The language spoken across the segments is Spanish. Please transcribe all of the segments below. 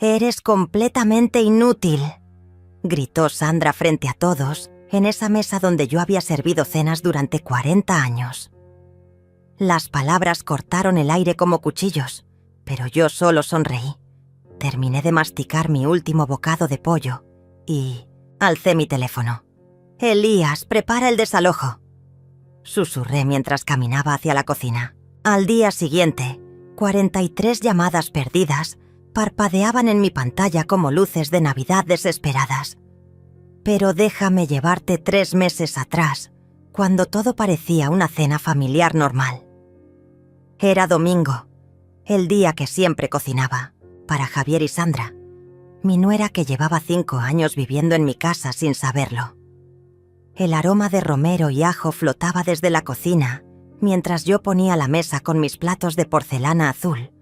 «Eres completamente inútil», gritó Sandra frente a todos en esa mesa donde yo había servido cenas durante 40 años. Las palabras cortaron el aire como cuchillos, pero yo solo sonreí. Terminé de masticar mi último bocado de pollo y alcé mi teléfono. «Elías, prepara el desalojo», susurré mientras caminaba hacia la cocina. Al día siguiente, 43 llamadas perdidas parpadeaban en mi pantalla como luces de Navidad desesperadas. Pero déjame llevarte 3 meses atrás, cuando todo parecía una cena familiar normal. Era domingo, el día que siempre cocinaba, para Javier y Sandra, mi nuera que llevaba 5 años viviendo en mi casa sin saberlo. El aroma de romero y ajo flotaba desde la cocina, mientras yo ponía la mesa con mis platos de porcelana azul,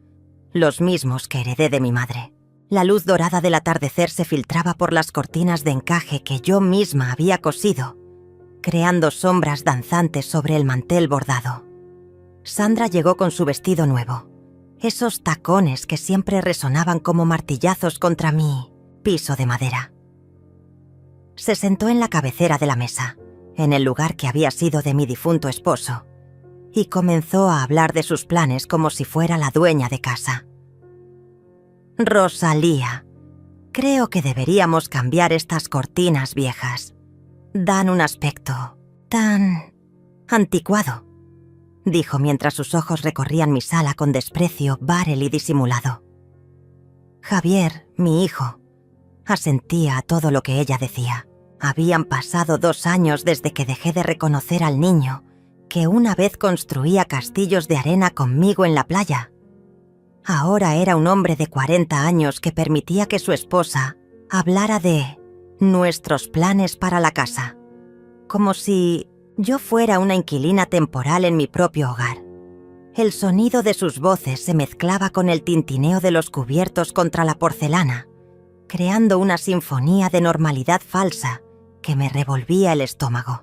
los mismos que heredé de mi madre. La luz dorada del atardecer se filtraba por las cortinas de encaje que yo misma había cosido, creando sombras danzantes sobre el mantel bordado. Sandra llegó con su vestido nuevo, esos tacones que siempre resonaban como martillazos contra mi piso de madera. Se sentó en la cabecera de la mesa, en el lugar que había sido de mi difunto esposo, y comenzó a hablar de sus planes como si fuera la dueña de casa. «Rosalía, creo que deberíamos cambiar estas cortinas viejas. Dan un aspecto tan anticuado», dijo mientras sus ojos recorrían mi sala con desprecio bárel y disimulado. Javier, mi hijo, asentía a todo lo que ella decía. Habían pasado 2 años desde que dejé de reconocer al niño que una vez construía castillos de arena conmigo en la playa. Ahora era un hombre de 40 años que permitía que su esposa hablara de nuestros planes para la casa, como si yo fuera una inquilina temporal en mi propio hogar. El sonido de sus voces se mezclaba con el tintineo de los cubiertos contra la porcelana, creando una sinfonía de normalidad falsa que me revolvía el estómago.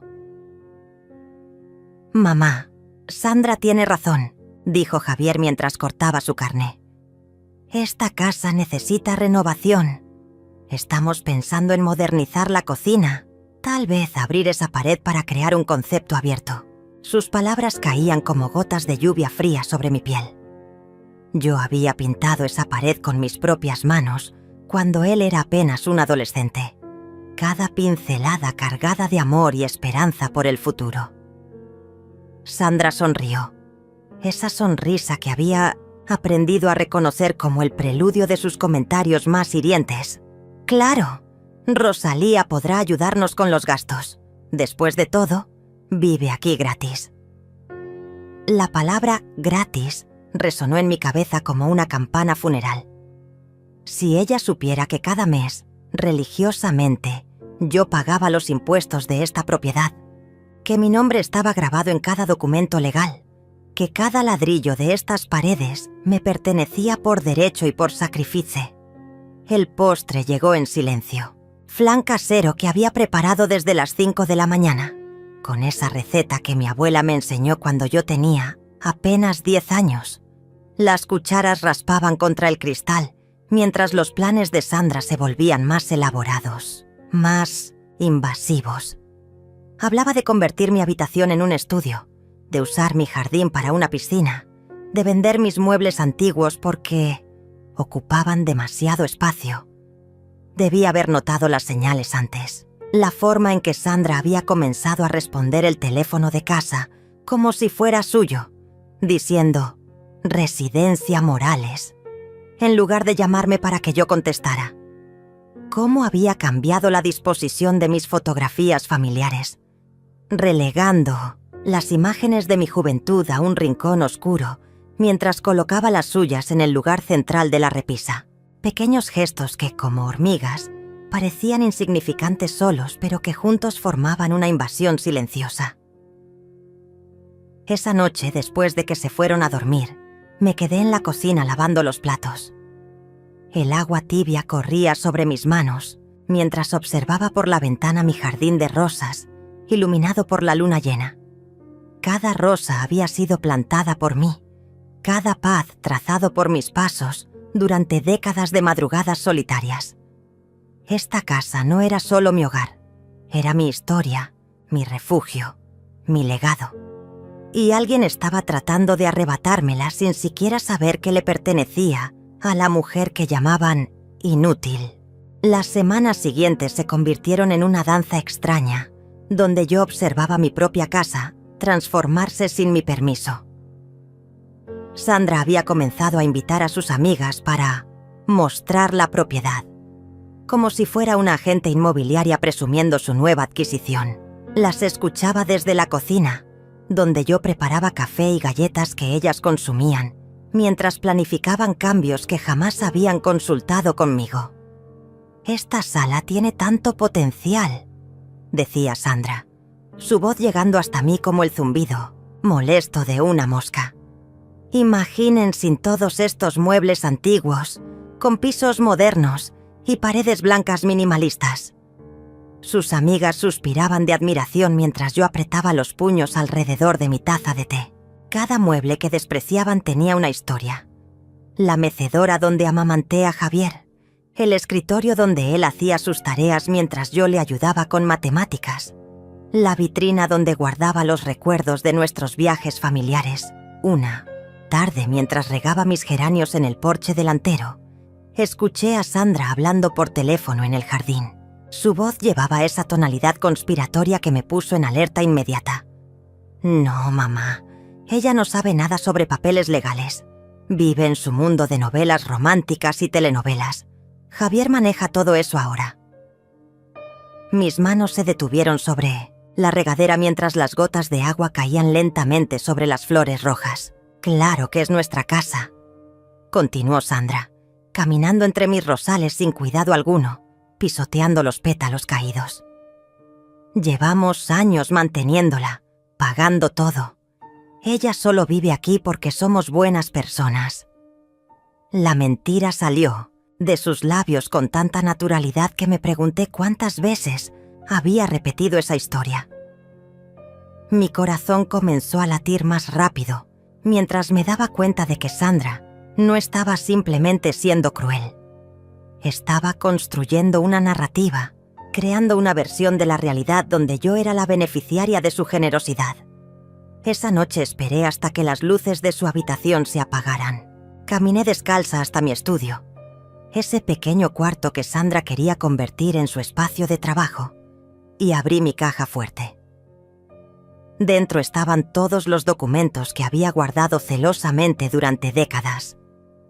«Mamá, Sandra tiene razón», dijo Javier mientras cortaba su carne. «Esta casa necesita renovación. Estamos pensando en modernizar la cocina, tal vez abrir esa pared para crear un concepto abierto». Sus palabras caían como gotas de lluvia fría sobre mi piel. Yo había pintado esa pared con mis propias manos cuando él era apenas un adolescente. Cada pincelada cargada de amor y esperanza por el futuro. Sandra sonrió. Esa sonrisa que había aprendido a reconocer como el preludio de sus comentarios más hirientes. «Claro, Rosalía podrá ayudarnos con los gastos. Después de todo, vive aquí gratis». La palabra «gratis» resonó en mi cabeza como una campana funeral. Si ella supiera que cada mes, religiosamente, yo pagaba los impuestos de esta propiedad, que mi nombre estaba grabado en cada documento legal, que cada ladrillo de estas paredes me pertenecía por derecho y por sacrificio. El postre llegó en silencio. Flan casero que había preparado desde las 5 de la mañana, con esa receta que mi abuela me enseñó cuando yo tenía apenas 10 años. Las cucharas raspaban contra el cristal, mientras los planes de Sandra se volvían más elaborados, más invasivos. Hablaba de convertir mi habitación en un estudio, de usar mi jardín para una piscina, de vender mis muebles antiguos porque ocupaban demasiado espacio. Debí haber notado las señales antes. La forma en que Sandra había comenzado a responder el teléfono de casa como si fuera suyo, diciendo «Residencia Morales», en lugar de llamarme para que yo contestara. ¿Cómo había cambiado la disposición de mis fotografías familiares? Relegando las imágenes de mi juventud a un rincón oscuro, mientras colocaba las suyas en el lugar central de la repisa. Pequeños gestos que, como hormigas, parecían insignificantes solos, pero que juntos formaban una invasión silenciosa. Esa noche, después de que se fueron a dormir, me quedé en la cocina lavando los platos. El agua tibia corría sobre mis manos, mientras observaba por la ventana mi jardín de rosas, iluminado por la luna llena. Cada rosa había sido plantada por mí, cada paz trazado por mis pasos durante décadas de madrugadas solitarias. Esta casa no era solo mi hogar, era mi historia, mi refugio, mi legado. Y alguien estaba tratando de arrebatármela sin siquiera saber que le pertenecía a la mujer que llamaban inútil. Las semanas siguientes se convirtieron en una danza extraña, donde yo observaba mi propia casa transformarse sin mi permiso. Sandra había comenzado a invitar a sus amigas para mostrar la propiedad, como si fuera una agente inmobiliaria presumiendo su nueva adquisición. Las escuchaba desde la cocina, donde yo preparaba café y galletas que ellas consumían, mientras planificaban cambios que jamás habían consultado conmigo. «Esta sala tiene tanto potencial», decía Sandra, su voz llegando hasta mí como el zumbido molesto de una mosca. «Imaginen sin todos estos muebles antiguos, con pisos modernos y paredes blancas minimalistas». Sus amigas suspiraban de admiración mientras yo apretaba los puños alrededor de mi taza de té. Cada mueble que despreciaban tenía una historia. La mecedora donde amamanté a Javier, el escritorio donde él hacía sus tareas mientras yo le ayudaba con matemáticas, la vitrina donde guardaba los recuerdos de nuestros viajes familiares. Una tarde, mientras regaba mis geranios en el porche delantero, escuché a Sandra hablando por teléfono en el jardín. Su voz llevaba esa tonalidad conspiratoria que me puso en alerta inmediata. «No, mamá, ella no sabe nada sobre papeles legales. Vive en su mundo de novelas románticas y telenovelas. Javier maneja todo eso ahora». Mis manos se detuvieron sobre la regadera mientras las gotas de agua caían lentamente sobre las flores rojas. «Claro que es nuestra casa», continuó Sandra, caminando entre mis rosales sin cuidado alguno, pisoteando los pétalos caídos. «Llevamos años manteniéndola, pagando todo. Ella solo vive aquí porque somos buenas personas». La mentira salió de sus labios con tanta naturalidad que me pregunté cuántas veces había repetido esa historia. Mi corazón comenzó a latir más rápido mientras me daba cuenta de que Sandra no estaba simplemente siendo cruel. Estaba construyendo una narrativa, creando una versión de la realidad donde yo era la beneficiaria de su generosidad. Esa noche esperé hasta que las luces de su habitación se apagaran. Caminé descalza hasta mi estudio, ese pequeño cuarto que Sandra quería convertir en su espacio de trabajo, y abrí mi caja fuerte. Dentro estaban todos los documentos que había guardado celosamente durante décadas.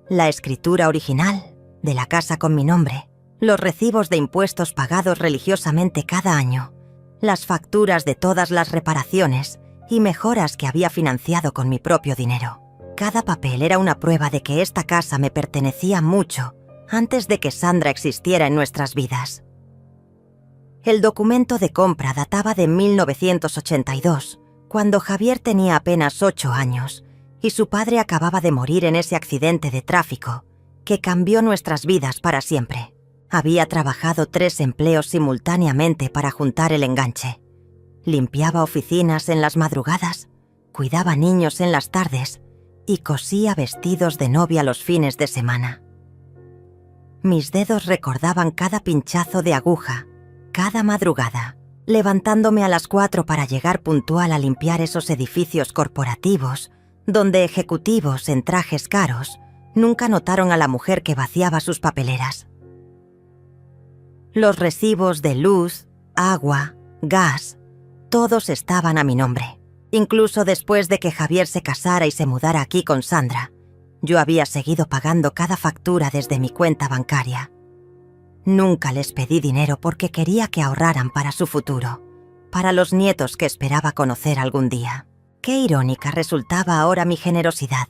La escritura original de la casa con mi nombre, los recibos de impuestos pagados religiosamente cada año, las facturas de todas las reparaciones y mejoras que había financiado con mi propio dinero. Cada papel era una prueba de que esta casa me pertenecía mucho antes de que Sandra existiera en nuestras vidas. El documento de compra databa de 1982, cuando Javier tenía apenas 8 años y su padre acababa de morir en ese accidente de tráfico que cambió nuestras vidas para siempre. Había trabajado 3 empleos simultáneamente para juntar el enganche. Limpiaba oficinas en las madrugadas, cuidaba niños en las tardes y cosía vestidos de novia los fines de semana. Mis dedos recordaban cada pinchazo de aguja, cada madrugada, levantándome a las 4 para llegar puntual a limpiar esos edificios corporativos, donde ejecutivos en trajes caros nunca notaron a la mujer que vaciaba sus papeleras. Los recibos de luz, agua, gas, todos estaban a mi nombre. Incluso después de que Javier se casara y se mudara aquí con Sandra, yo había seguido pagando cada factura desde mi cuenta bancaria. Nunca les pedí dinero porque quería que ahorraran para su futuro, para los nietos que esperaba conocer algún día. Qué irónica resultaba ahora mi generosidad,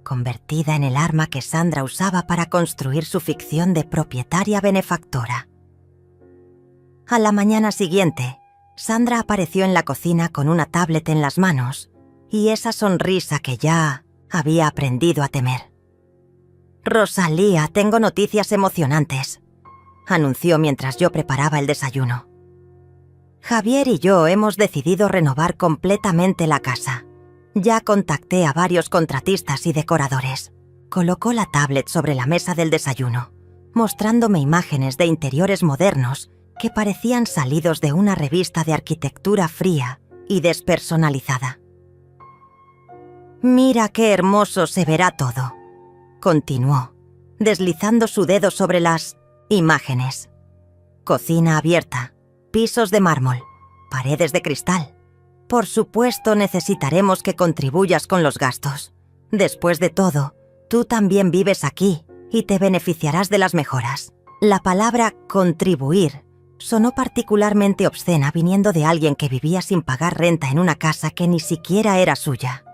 convertida en el arma que Sandra usaba para construir su ficción de propietaria benefactora. A la mañana siguiente, Sandra apareció en la cocina con una tablet en las manos y esa sonrisa que ya había aprendido a temer. «Rosalía, tengo noticias emocionantes», anunció mientras yo preparaba el desayuno. «Javier y yo hemos decidido renovar completamente la casa. Ya contacté a varios contratistas y decoradores. Colocó la tablet sobre la mesa del desayuno, mostrándome imágenes de interiores modernos que parecían salidos de una revista de arquitectura fría y despersonalizada. «Mira qué hermoso se verá todo», continuó, deslizando su dedo sobre las imágenes. Cocina abierta, pisos de mármol, paredes de cristal. Por supuesto necesitaremos que contribuyas con los gastos. Después de todo, tú también vives aquí y te beneficiarás de las mejoras. La palabra contribuir sonó particularmente obscena viniendo de alguien que vivía sin pagar renta en una casa que ni siquiera era suya.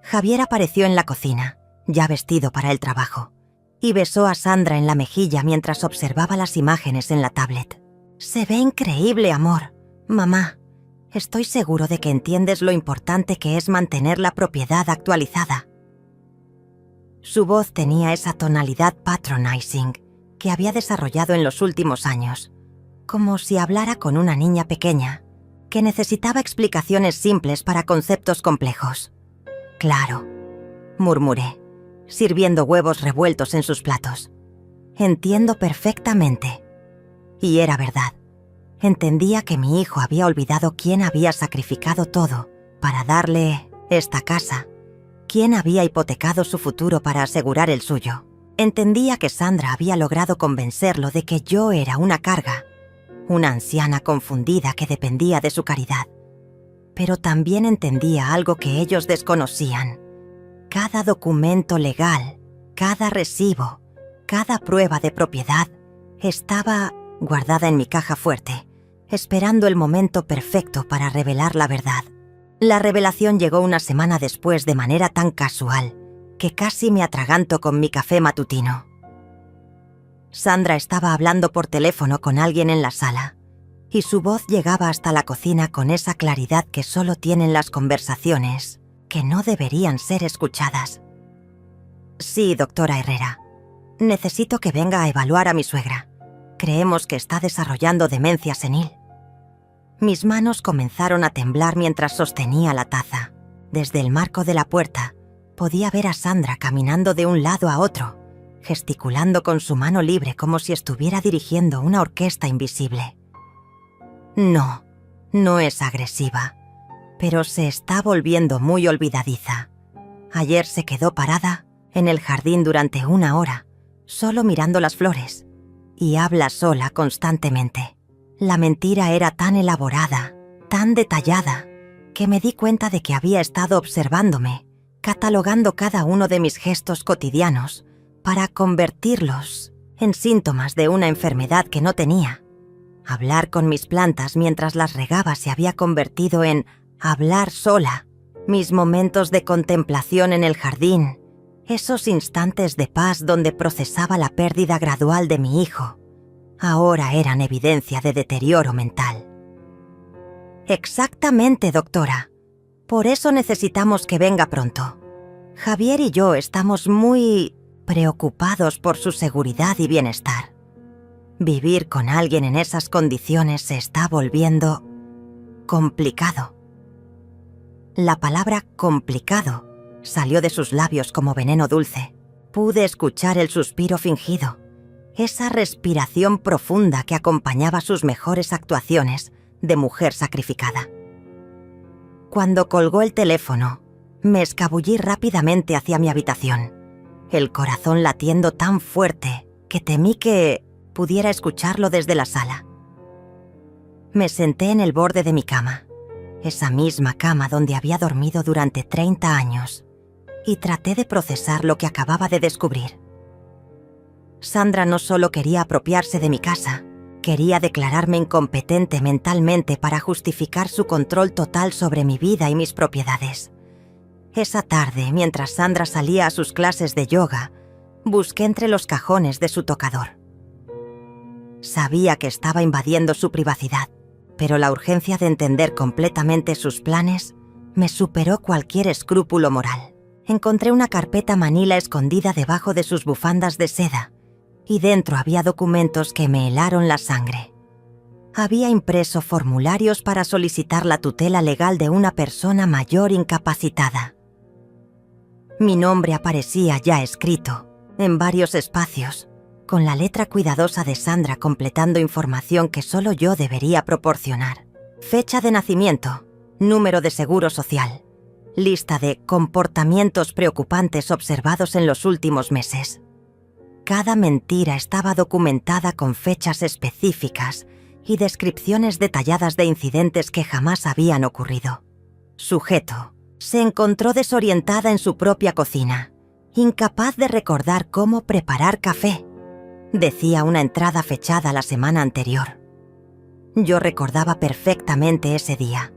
Javier apareció en la cocina, ya vestido para el trabajo, y besó a Sandra en la mejilla mientras observaba las imágenes en la tablet. «Se ve increíble, amor. Mamá, estoy seguro de que entiendes lo importante que es mantener la propiedad actualizada». Su voz tenía esa tonalidad patronizing que había desarrollado en los últimos años, como si hablara con una niña pequeña que necesitaba explicaciones simples para conceptos complejos. «Claro», murmuré, sirviendo huevos revueltos en sus platos. «Entiendo perfectamente». Y era verdad. Entendía que mi hijo había olvidado quién había sacrificado todo para darle esta casa, quién había hipotecado su futuro para asegurar el suyo. Entendía que Sandra había logrado convencerlo de que yo era una carga, una anciana confundida que dependía de su caridad. Pero también entendía algo que ellos desconocían. Cada documento legal, cada recibo, cada prueba de propiedad estaba guardada en mi caja fuerte, esperando el momento perfecto para revelar la verdad. La revelación llegó una semana después de manera tan casual que casi me atraganto con mi café matutino. Sandra estaba hablando por teléfono con alguien en la sala, y su voz llegaba hasta la cocina con esa claridad que solo tienen las conversaciones, que no deberían ser escuchadas. «Sí, doctora Herrera. Necesito que venga a evaluar a mi suegra. Creemos que está desarrollando demencia senil». Mis manos comenzaron a temblar mientras sostenía la taza. Desde el marco de la puerta, podía ver a Sandra caminando de un lado a otro, gesticulando con su mano libre como si estuviera dirigiendo una orquesta invisible. No, no es agresiva, pero se está volviendo muy olvidadiza. Ayer se quedó parada en el jardín durante 1 hora, solo mirando las flores, y habla sola constantemente. La mentira era tan elaborada, tan detallada, que me di cuenta de que había estado observándome, catalogando cada uno de mis gestos cotidianos para convertirlos en síntomas de una enfermedad que no tenía. Hablar con mis plantas mientras las regaba se había convertido en hablar sola. Mis momentos de contemplación en el jardín, esos instantes de paz donde procesaba la pérdida gradual de mi hijo, ahora eran evidencia de deterioro mental. «Exactamente, doctora. Por eso necesitamos que venga pronto. Javier y yo estamos muy preocupados por su seguridad y bienestar. Vivir con alguien en esas condiciones se está volviendo complicado». La palabra complicado salió de sus labios como veneno dulce. Pude escuchar el suspiro fingido, esa respiración profunda que acompañaba sus mejores actuaciones de mujer sacrificada. Cuando colgó el teléfono, me escabullí rápidamente hacia mi habitación, el corazón latiendo tan fuerte que temí que pudiera escucharlo desde la sala. Me senté en el borde de mi cama, esa misma cama donde había dormido durante 30 años, y traté de procesar lo que acababa de descubrir. Sandra no solo quería apropiarse de mi casa, quería declararme incompetente mentalmente para justificar su control total sobre mi vida y mis propiedades. Esa tarde, mientras Sandra salía a sus clases de yoga, busqué entre los cajones de su tocador. Sabía que estaba invadiendo su privacidad, pero la urgencia de entender completamente sus planes me superó cualquier escrúpulo moral. Encontré una carpeta manila escondida debajo de sus bufandas de seda, y dentro había documentos que me helaron la sangre. Había impreso formularios para solicitar la tutela legal de una persona mayor incapacitada. Mi nombre aparecía ya escrito, en varios espacios, con la letra cuidadosa de Sandra completando información que solo yo debería proporcionar. Fecha de nacimiento, número de seguro social, lista de comportamientos preocupantes observados en los últimos meses. Cada mentira estaba documentada con fechas específicas y descripciones detalladas de incidentes que jamás habían ocurrido. Sujeto: se encontró desorientada en su propia cocina, incapaz de recordar cómo preparar café, decía una entrada fechada la semana anterior. Yo recordaba perfectamente ese día.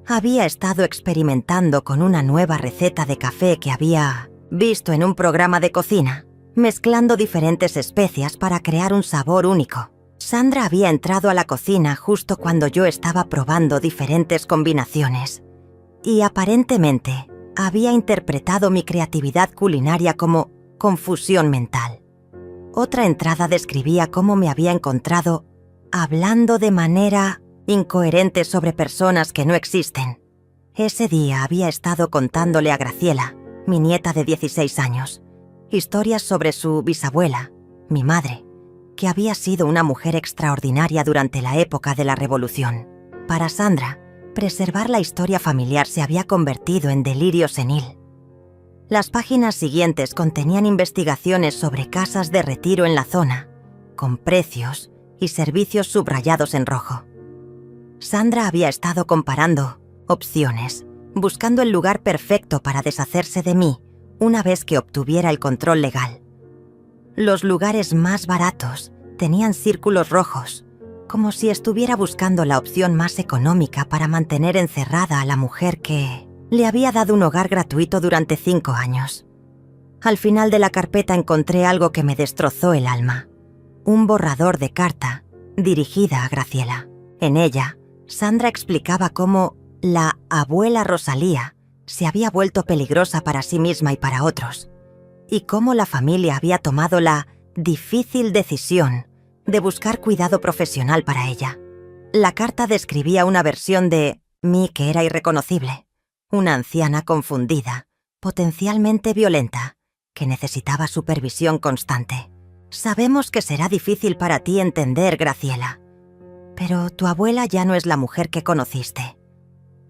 Había estado experimentando con una nueva receta de café que había visto en un programa de cocina, mezclando diferentes especias para crear un sabor único. Sandra había entrado a la cocina justo cuando yo estaba probando diferentes combinaciones y aparentemente había interpretado mi creatividad culinaria como confusión mental. Otra entrada describía cómo me había encontrado hablando de manera incoherente sobre personas que no existen. Ese día había estado contándole a Graciela, mi nieta de 16 años, historias sobre su bisabuela, mi madre, que había sido una mujer extraordinaria durante la época de la Revolución. Para Sandra, preservar la historia familiar se había convertido en delirio senil. Las páginas siguientes contenían investigaciones sobre casas de retiro en la zona, con precios y servicios subrayados en rojo. Sandra había estado comparando opciones, buscando el lugar perfecto para deshacerse de mí una vez que obtuviera el control legal. Los lugares más baratos tenían círculos rojos, como si estuviera buscando la opción más económica para mantener encerrada a la mujer que le había dado un hogar gratuito durante 5 años. Al final de la carpeta encontré algo que me destrozó el alma. Un borrador de carta dirigida a Graciela. En ella, Sandra explicaba cómo la abuela Rosalía se había vuelto peligrosa para sí misma y para otros, y cómo la familia había tomado la difícil decisión de buscar cuidado profesional para ella. La carta describía una versión de mí que era irreconocible, una anciana confundida, potencialmente violenta, que necesitaba supervisión constante. Sabemos que será difícil para ti entender, Graciela, pero tu abuela ya no es la mujer que conociste.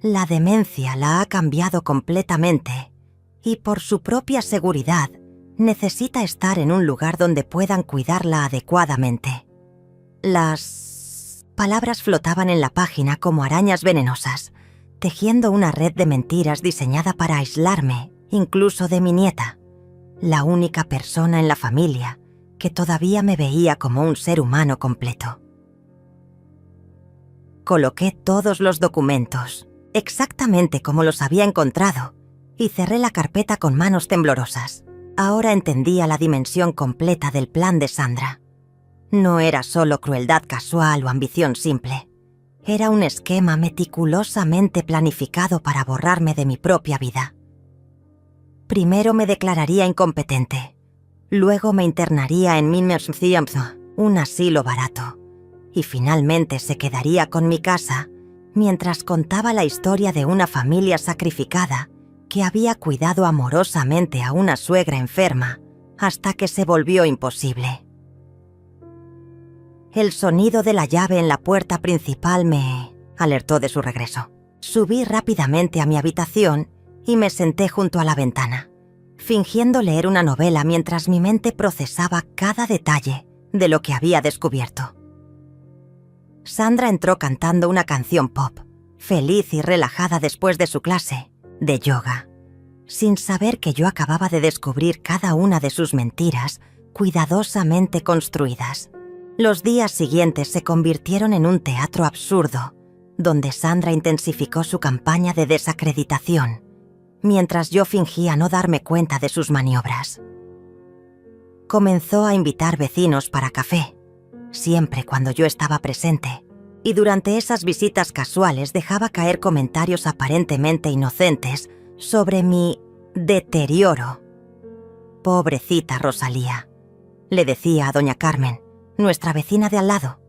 La demencia la ha cambiado completamente y por su propia seguridad necesita estar en un lugar donde puedan cuidarla adecuadamente. Las palabras flotaban en la página como arañas venenosas, tejiendo una red de mentiras diseñada para aislarme, incluso de mi nieta, la única persona en la familia que todavía me veía como un ser humano completo. Coloqué todos los documentos, exactamente como los había encontrado, y cerré la carpeta con manos temblorosas. Ahora entendía la dimensión completa del plan de Sandra. No era solo crueldad casual o ambición simple. Era un esquema meticulosamente planificado para borrarme de mi propia vida. Primero me declararía incompetente. Luego me internaría en un asilo barato. Y finalmente se quedaría con mi casa mientras contaba la historia de una familia sacrificada que había cuidado amorosamente a una suegra enferma hasta que se volvió imposible. El sonido de la llave en la puerta principal me alertó de su regreso. Subí rápidamente a mi habitación y me senté junto a la ventana, fingiendo leer una novela mientras mi mente procesaba cada detalle de lo que había descubierto. Sandra entró cantando una canción pop, feliz y relajada después de su clase de yoga, sin saber que yo acababa de descubrir cada una de sus mentiras cuidadosamente construidas. Los días siguientes se convirtieron en un teatro absurdo, donde Sandra intensificó su campaña de desacreditación, mientras yo fingía no darme cuenta de sus maniobras. Comenzó a invitar vecinos para café, siempre cuando yo estaba presente, y durante esas visitas casuales dejaba caer comentarios aparentemente inocentes sobre mi deterioro. «Pobrecita Rosalía», le decía a doña Carmen, nuestra vecina de al lado,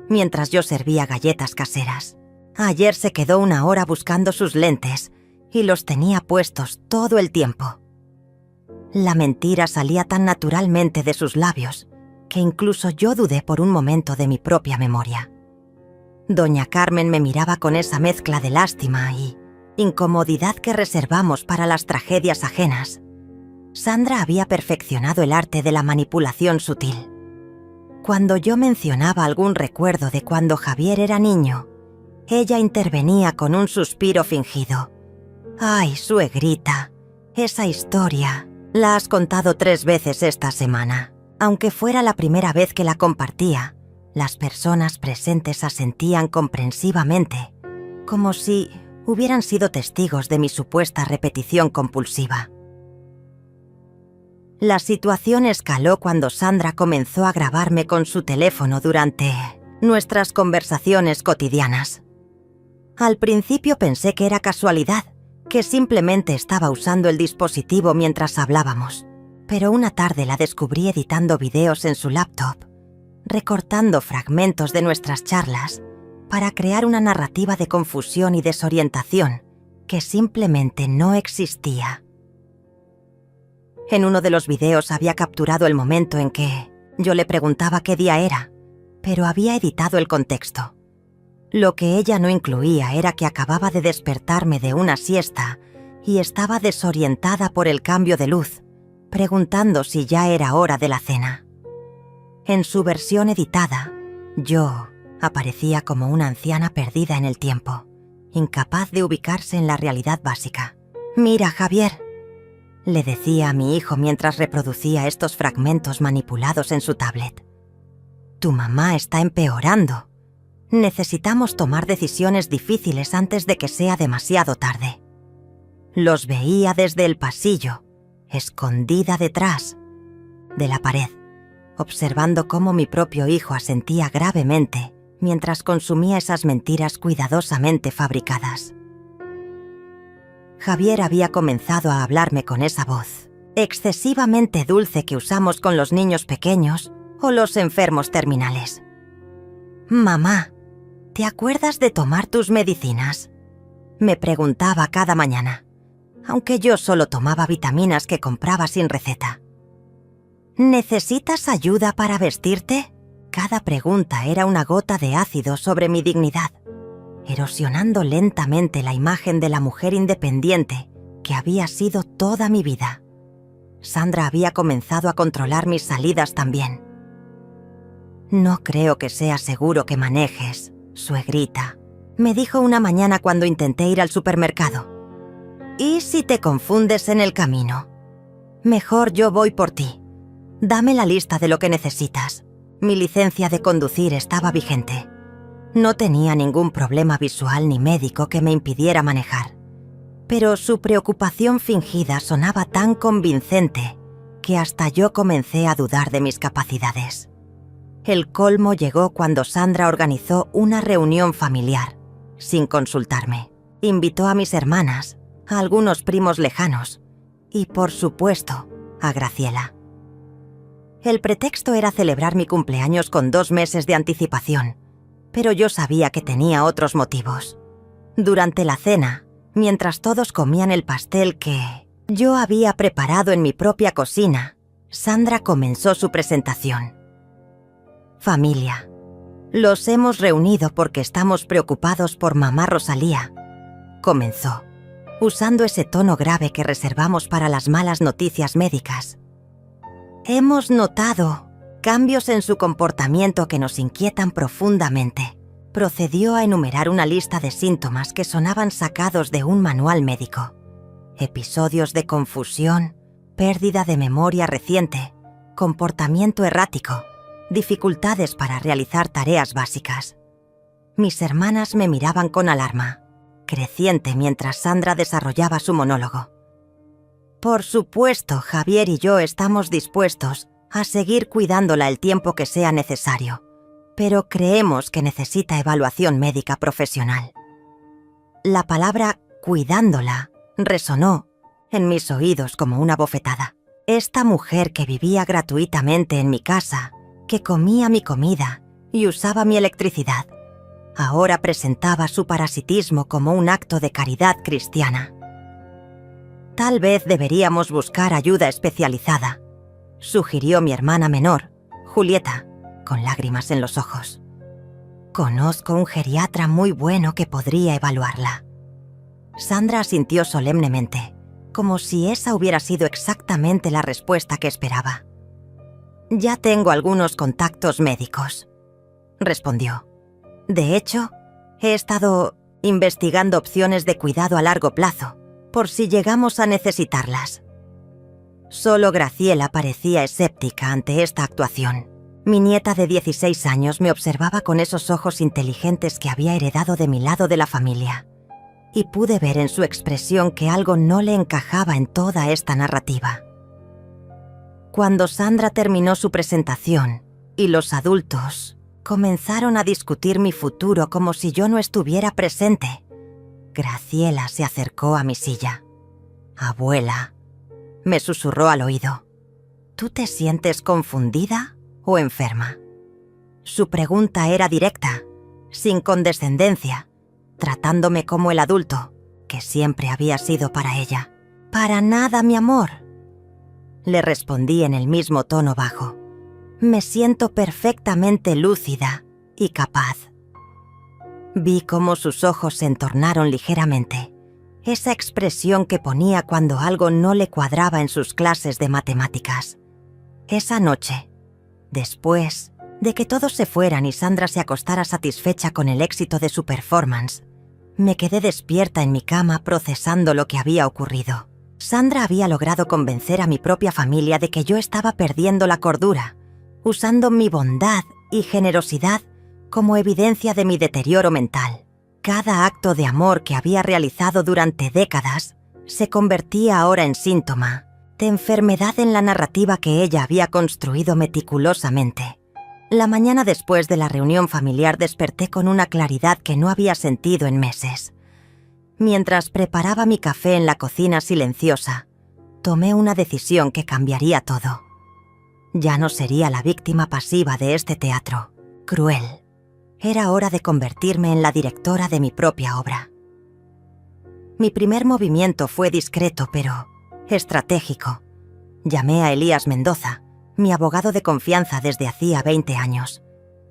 mientras yo servía galletas caseras. Ayer se quedó 1 hora buscando sus lentes y los tenía puestos todo el tiempo. La mentira salía tan naturalmente de sus labios que incluso yo dudé por un momento de mi propia memoria. Doña Carmen me miraba con esa mezcla de lástima y incomodidad que reservamos para las tragedias ajenas. Sandra había perfeccionado el arte de la manipulación sutil. Cuando yo mencionaba algún recuerdo de cuando Javier era niño, ella intervenía con un suspiro fingido. «Ay, suegrita, esa historia la has contado 3 veces esta semana». Aunque fuera la primera vez que la compartía, las personas presentes asentían comprensivamente, como si hubieran sido testigos de mi supuesta repetición compulsiva. La situación escaló cuando Sandra comenzó a grabarme con su teléfono durante nuestras conversaciones cotidianas. Al principio pensé que era casualidad, que simplemente estaba usando el dispositivo mientras hablábamos, pero una tarde la descubrí editando videos en su laptop, recortando fragmentos de nuestras charlas para crear una narrativa de confusión y desorientación que simplemente no existía. En uno de los videos había capturado el momento en que yo le preguntaba qué día era, pero había editado el contexto. Lo que ella no incluía era que acababa de despertarme de una siesta y estaba desorientada por el cambio de luz, preguntando si ya era hora de la cena. En su versión editada, yo aparecía como una anciana perdida en el tiempo, incapaz de ubicarse en la realidad básica. «Mira, Javier», le decía a mi hijo mientras reproducía estos fragmentos manipulados en su tablet. «Tu mamá está empeorando. Necesitamos tomar decisiones difíciles antes de que sea demasiado tarde». Los veía desde el pasillo, escondida detrás de la pared, observando cómo mi propio hijo asentía gravemente mientras consumía esas mentiras cuidadosamente fabricadas. Javier había comenzado a hablarme con esa voz excesivamente dulce que usamos con los niños pequeños o los enfermos terminales. «Mamá, ¿te acuerdas de tomar tus medicinas?», me preguntaba cada mañana, aunque yo solo tomaba vitaminas que compraba sin receta. «¿Necesitas ayuda para vestirte?». Cada pregunta era una gota de ácido sobre mi dignidad, erosionando lentamente la imagen de la mujer independiente que había sido toda mi vida. Sandra había comenzado a controlar mis salidas también. «No creo que sea seguro que manejes, suegrita», me dijo una mañana cuando intenté ir al supermercado. «¿Y si te confundes en el camino? Mejor yo voy por ti. Dame la lista de lo que necesitas». Mi licencia de conducir estaba vigente. No tenía ningún problema visual ni médico que me impidiera manejar, pero su preocupación fingida sonaba tan convincente que hasta yo comencé a dudar de mis capacidades. El colmo llegó cuando Sandra organizó una reunión familiar, sin consultarme. Invitó a mis hermanas, a algunos primos lejanos y, por supuesto, a Graciela. El pretexto era celebrar mi cumpleaños con 2 meses de anticipación, pero yo sabía que tenía otros motivos. Durante la cena, mientras todos comían el pastel que yo había preparado en mi propia cocina, Sandra comenzó su presentación. «Familia, los hemos reunido porque estamos preocupados por mamá Rosalía», comenzó, usando ese tono grave que reservamos para las malas noticias médicas. «Hemos notado cambios en su comportamiento que nos inquietan profundamente». Procedió a enumerar una lista de síntomas que sonaban sacados de un manual médico. Episodios de confusión, pérdida de memoria reciente, comportamiento errático, dificultades para realizar tareas básicas. Mis hermanas me miraban con alarma, creciente mientras Sandra desarrollaba su monólogo. «Por supuesto, Javier y yo estamos dispuestos a seguir cuidándola el tiempo que sea necesario, pero creemos que necesita evaluación médica profesional». La palabra «cuidándola» resonó en mis oídos como una bofetada. Esta mujer que vivía gratuitamente en mi casa, que comía mi comida y usaba mi electricidad, ahora presentaba su parasitismo como un acto de caridad cristiana. Tal vez deberíamos buscar ayuda especializada, sugirió mi hermana menor, Julieta, con lágrimas en los ojos. Conozco un geriatra muy bueno que podría evaluarla. Sandra asintió solemnemente, como si esa hubiera sido exactamente la respuesta que esperaba. Ya tengo algunos contactos médicos, respondió. De hecho, he estado investigando opciones de cuidado a largo plazo, por si llegamos a necesitarlas. Solo Graciela parecía escéptica ante esta actuación. Mi nieta de 16 años me observaba con esos ojos inteligentes que había heredado de mi lado de la familia, y pude ver en su expresión que algo no le encajaba en toda esta narrativa. Cuando Sandra terminó su presentación y los adultos comenzaron a discutir mi futuro como si yo no estuviera presente, Graciela se acercó a mi silla. «Abuela», me susurró al oído, «¿tú te sientes confundida o enferma?» Su pregunta era directa, sin condescendencia, tratándome como el adulto que siempre había sido para ella. «Para nada, mi amor», le respondí en el mismo tono bajo. «Me siento perfectamente lúcida y capaz». Vi cómo sus ojos se entornaron ligeramente, esa expresión que ponía cuando algo no le cuadraba en sus clases de matemáticas. Esa noche, después de que todos se fueran y Sandra se acostara satisfecha con el éxito de su performance, me quedé despierta en mi cama procesando lo que había ocurrido. Sandra había logrado convencer a mi propia familia de que yo estaba perdiendo la cordura, usando mi bondad y generosidad como evidencia de mi deterioro mental. Cada acto de amor que había realizado durante décadas se convertía ahora en síntoma de enfermedad en la narrativa que ella había construido meticulosamente. La mañana después de la reunión familiar desperté con una claridad que no había sentido en meses. Mientras preparaba mi café en la cocina silenciosa, tomé una decisión que cambiaría todo. Ya no sería la víctima pasiva de este teatro cruel. Era hora de convertirme en la directora de mi propia obra. Mi primer movimiento fue discreto, pero estratégico. Llamé a Elías Mendoza, mi abogado de confianza desde hacía 20 años.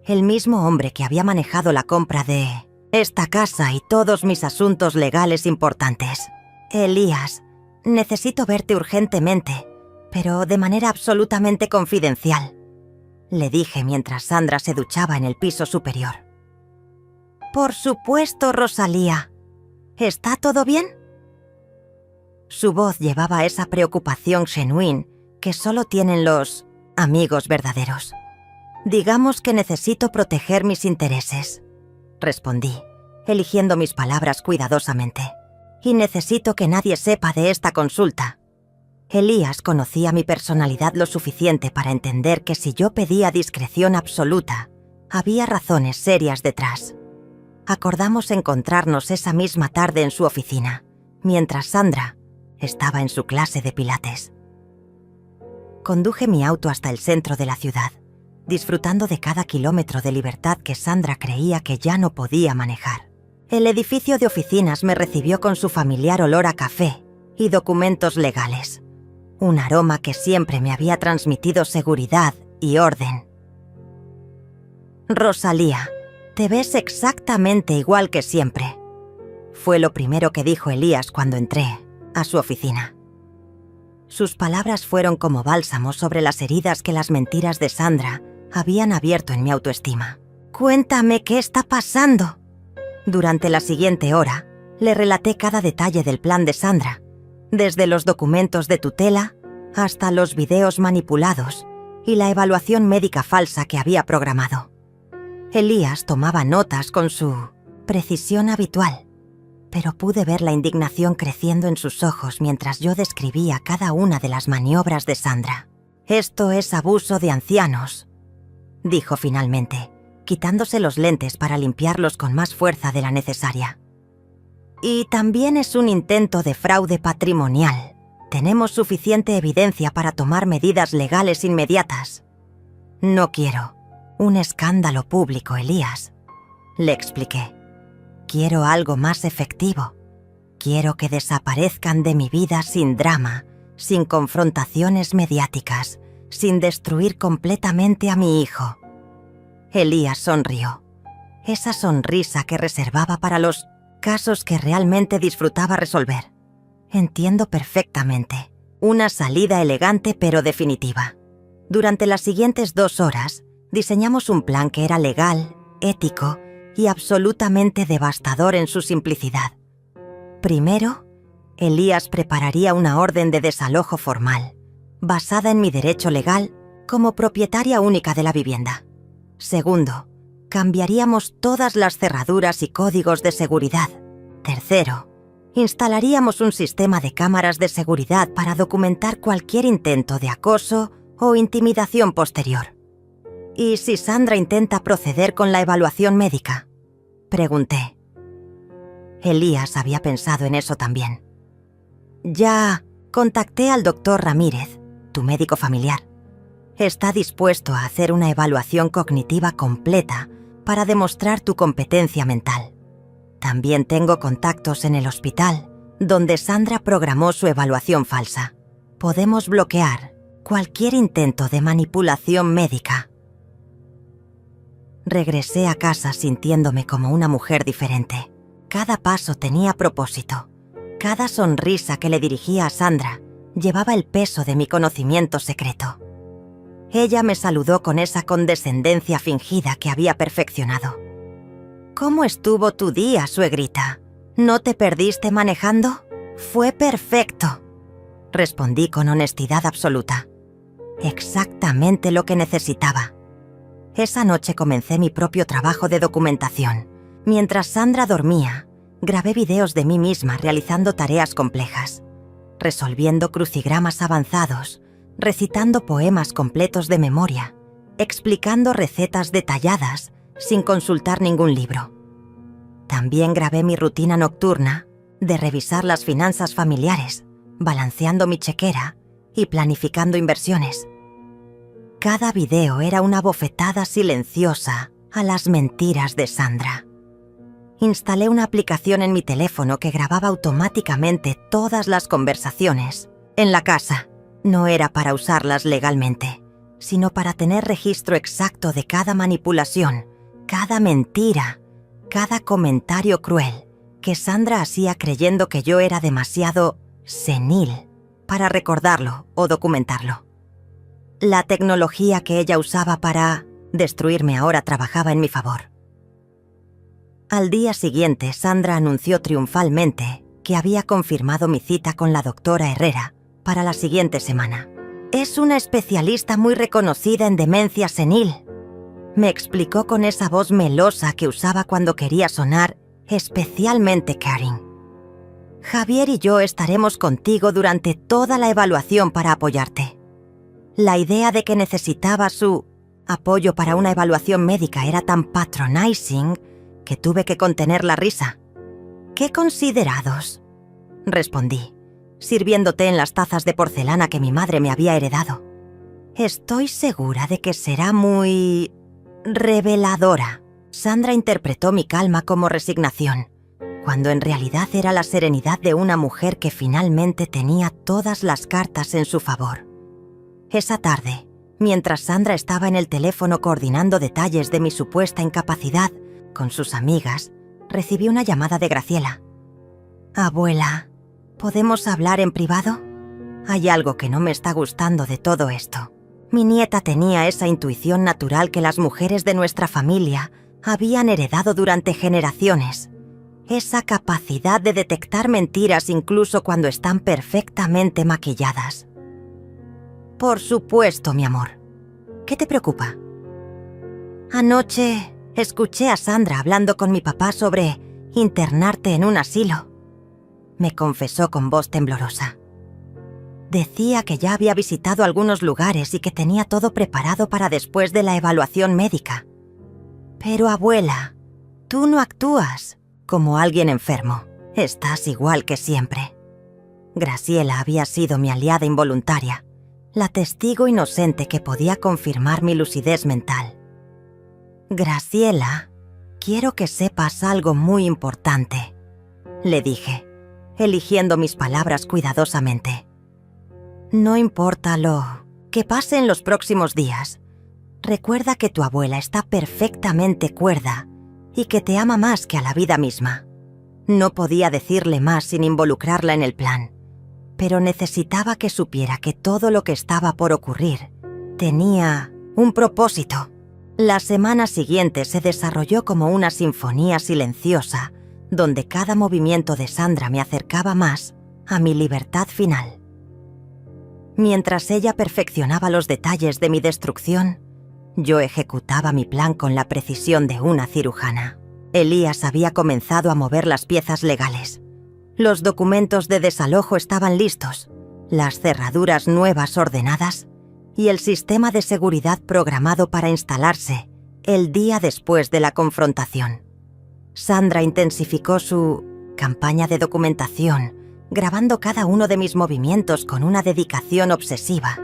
El mismo hombre que había manejado la compra de esta casa y todos mis asuntos legales importantes. «Elías, necesito verte urgentemente, pero de manera absolutamente confidencial», le dije mientras Sandra se duchaba en el piso superior. «Por supuesto, Rosalía. ¿Está todo bien?» Su voz llevaba esa preocupación genuina que solo tienen los amigos verdaderos. «Digamos que necesito proteger mis intereses», respondí, eligiendo mis palabras cuidadosamente. «Y necesito que nadie sepa de esta consulta». Elías conocía mi personalidad lo suficiente para entender que si yo pedía discreción absoluta, había razones serias detrás. Acordamos encontrarnos esa misma tarde en su oficina, mientras Sandra estaba en su clase de pilates. Conduje mi auto hasta el centro de la ciudad, disfrutando de cada kilómetro de libertad que Sandra creía que ya no podía manejar. El edificio de oficinas me recibió con su familiar olor a café y documentos legales, un aroma que siempre me había transmitido seguridad y orden. «Rosalía, te ves exactamente igual que siempre», fue lo primero que dijo Elías cuando entré a su oficina. Sus palabras fueron como bálsamo sobre las heridas que las mentiras de Sandra habían abierto en mi autoestima. «Cuéntame qué está pasando». Durante la siguiente hora, le relaté cada detalle del plan de Sandra, desde los documentos de tutela hasta los videos manipulados y la evaluación médica falsa que había programado. Elías tomaba notas con su precisión habitual, pero pude ver la indignación creciendo en sus ojos mientras yo describía cada una de las maniobras de Sandra. «Esto es abuso de ancianos», dijo finalmente, quitándose los lentes para limpiarlos con más fuerza de la necesaria. «Y también es un intento de fraude patrimonial. Tenemos suficiente evidencia para tomar medidas legales inmediatas». «No quiero un escándalo público, Elías», le expliqué. «Quiero algo más efectivo. Quiero que desaparezcan de mi vida sin drama, sin confrontaciones mediáticas, sin destruir completamente a mi hijo. Elías sonrió. Esa sonrisa que reservaba para los casos que realmente disfrutaba resolver. Entiendo perfectamente. Una salida elegante pero definitiva. Durante las siguientes 2 horas, diseñamos un plan que era legal, ético y absolutamente devastador en su simplicidad. Primero, Elías prepararía una orden de desalojo formal, basada en mi derecho legal como propietaria única de la vivienda. Segundo, cambiaríamos todas las cerraduras y códigos de seguridad. Tercero, instalaríamos un sistema de cámaras de seguridad para documentar cualquier intento de acoso o intimidación posterior. ¿Y si Sandra intenta proceder con la evaluación médica?, pregunté. Elías había pensado en eso también. Ya contacté al doctor Ramírez, tu médico familiar. Está dispuesto a hacer una evaluación cognitiva completa para demostrar tu competencia mental. También tengo contactos en el hospital, donde Sandra programó su evaluación falsa. Podemos bloquear cualquier intento de manipulación médica. Regresé a casa sintiéndome como una mujer diferente. Cada paso tenía propósito. Cada sonrisa que le dirigía a Sandra llevaba el peso de mi conocimiento secreto. Ella me saludó con esa condescendencia fingida que había perfeccionado. ¿Cómo estuvo tu día, suegrita? ¿No te perdiste manejando? Fue perfecto, respondí con honestidad absoluta. Exactamente lo que necesitaba. Esa noche comencé mi propio trabajo de documentación. Mientras Sandra dormía, grabé videos de mí misma realizando tareas complejas, resolviendo crucigramas avanzados, recitando poemas completos de memoria, explicando recetas detalladas sin consultar ningún libro. También grabé mi rutina nocturna de revisar las finanzas familiares, balanceando mi chequera y planificando inversiones. Cada video era una bofetada silenciosa a las mentiras de Sandra. Instalé una aplicación en mi teléfono que grababa automáticamente todas las conversaciones en la casa. No era para usarlas legalmente, sino para tener registro exacto de cada manipulación, cada mentira, cada comentario cruel que Sandra hacía creyendo que yo era demasiado senil para recordarlo o documentarlo. La tecnología que ella usaba para destruirme ahora trabajaba en mi favor. Al día siguiente, Sandra anunció triunfalmente que había confirmado mi cita con la doctora Herrera para la siguiente semana. Es una especialista muy reconocida en demencia senil, me explicó con esa voz melosa que usaba cuando quería sonar especialmente caring. Javier y yo estaremos contigo durante toda la evaluación para apoyarte. La idea de que necesitaba su apoyo para una evaluación médica era tan patronizing que tuve que contener la risa. ¡Qué considerados!, respondí, sirviéndote en las tazas de porcelana que mi madre me había heredado. Estoy segura de que será muy reveladora. Sandra interpretó mi calma como resignación, cuando en realidad era la serenidad de una mujer que finalmente tenía todas las cartas en su favor. Esa tarde, mientras Sandra estaba en el teléfono coordinando detalles de mi supuesta incapacidad con sus amigas, recibí una llamada de Graciela. Abuela, ¿podemos hablar en privado? Hay algo que no me está gustando de todo esto. Mi nieta tenía esa intuición natural que las mujeres de nuestra familia habían heredado durante generaciones. Esa capacidad de detectar mentiras incluso cuando están perfectamente maquilladas. Por supuesto, mi amor. ¿Qué te preocupa? Anoche escuché a Sandra hablando con mi papá sobre internarte en un asilo, me confesó con voz temblorosa. Decía que ya había visitado algunos lugares y que tenía todo preparado para después de la evaluación médica. Pero abuela, tú no actúas como alguien enfermo. Estás igual que siempre. Graciela había sido mi aliada involuntaria, la testigo inocente que podía confirmar mi lucidez mental. Graciela, quiero que sepas algo muy importante, le dije. eligiendo mis palabras cuidadosamente. No importa lo que pase en los próximos días. Recuerda que tu abuela está perfectamente cuerda y que te ama más que a la vida misma. No podía decirle más sin involucrarla en el plan, pero necesitaba que supiera que todo lo que estaba por ocurrir tenía un propósito. La semana siguiente se desarrolló como una sinfonía silenciosa, donde cada movimiento de Sandra me acercaba más a mi libertad final. Mientras ella perfeccionaba los detalles de mi destrucción, yo ejecutaba mi plan con la precisión de una cirujana. Elías había comenzado a mover las piezas legales. Los documentos de desalojo estaban listos, las cerraduras nuevas ordenadas y el sistema de seguridad programado para instalarse el día después de la confrontación. Sandra intensificó su campaña de documentación, grabando cada uno de mis movimientos con una dedicación obsesiva.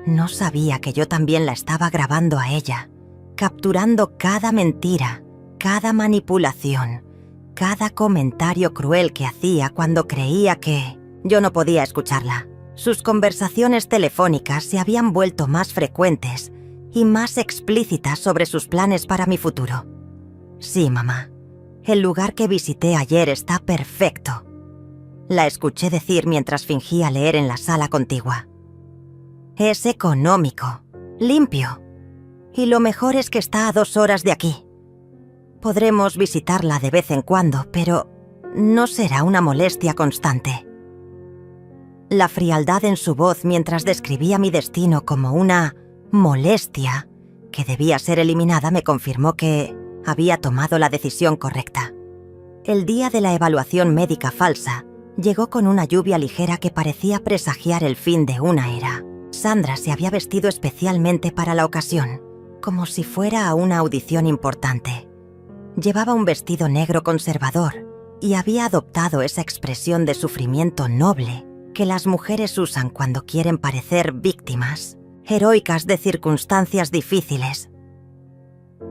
No sabía que yo también la estaba grabando a ella, capturando cada mentira, cada manipulación, cada comentario cruel que hacía cuando creía que yo no podía escucharla. Sus conversaciones telefónicas se habían vuelto más frecuentes y más explícitas sobre sus planes para mi futuro. Sí, mamá, el lugar que visité ayer está perfecto. La escuché decir mientras fingía leer en la sala contigua. Es económico, limpio, y lo mejor es que está a 2 horas de aquí. Podremos visitarla de vez en cuando, pero no será una molestia constante. La frialdad en su voz mientras describía mi destino como una molestia que debía ser eliminada me confirmó que había tomado la decisión correcta. El día de la evaluación médica falsa llegó con una lluvia ligera que parecía presagiar el fin de una era. Sandra se había vestido especialmente para la ocasión, como si fuera a una audición importante. Llevaba un vestido negro conservador y había adoptado esa expresión de sufrimiento noble que las mujeres usan cuando quieren parecer víctimas, heroicas de circunstancias difíciles.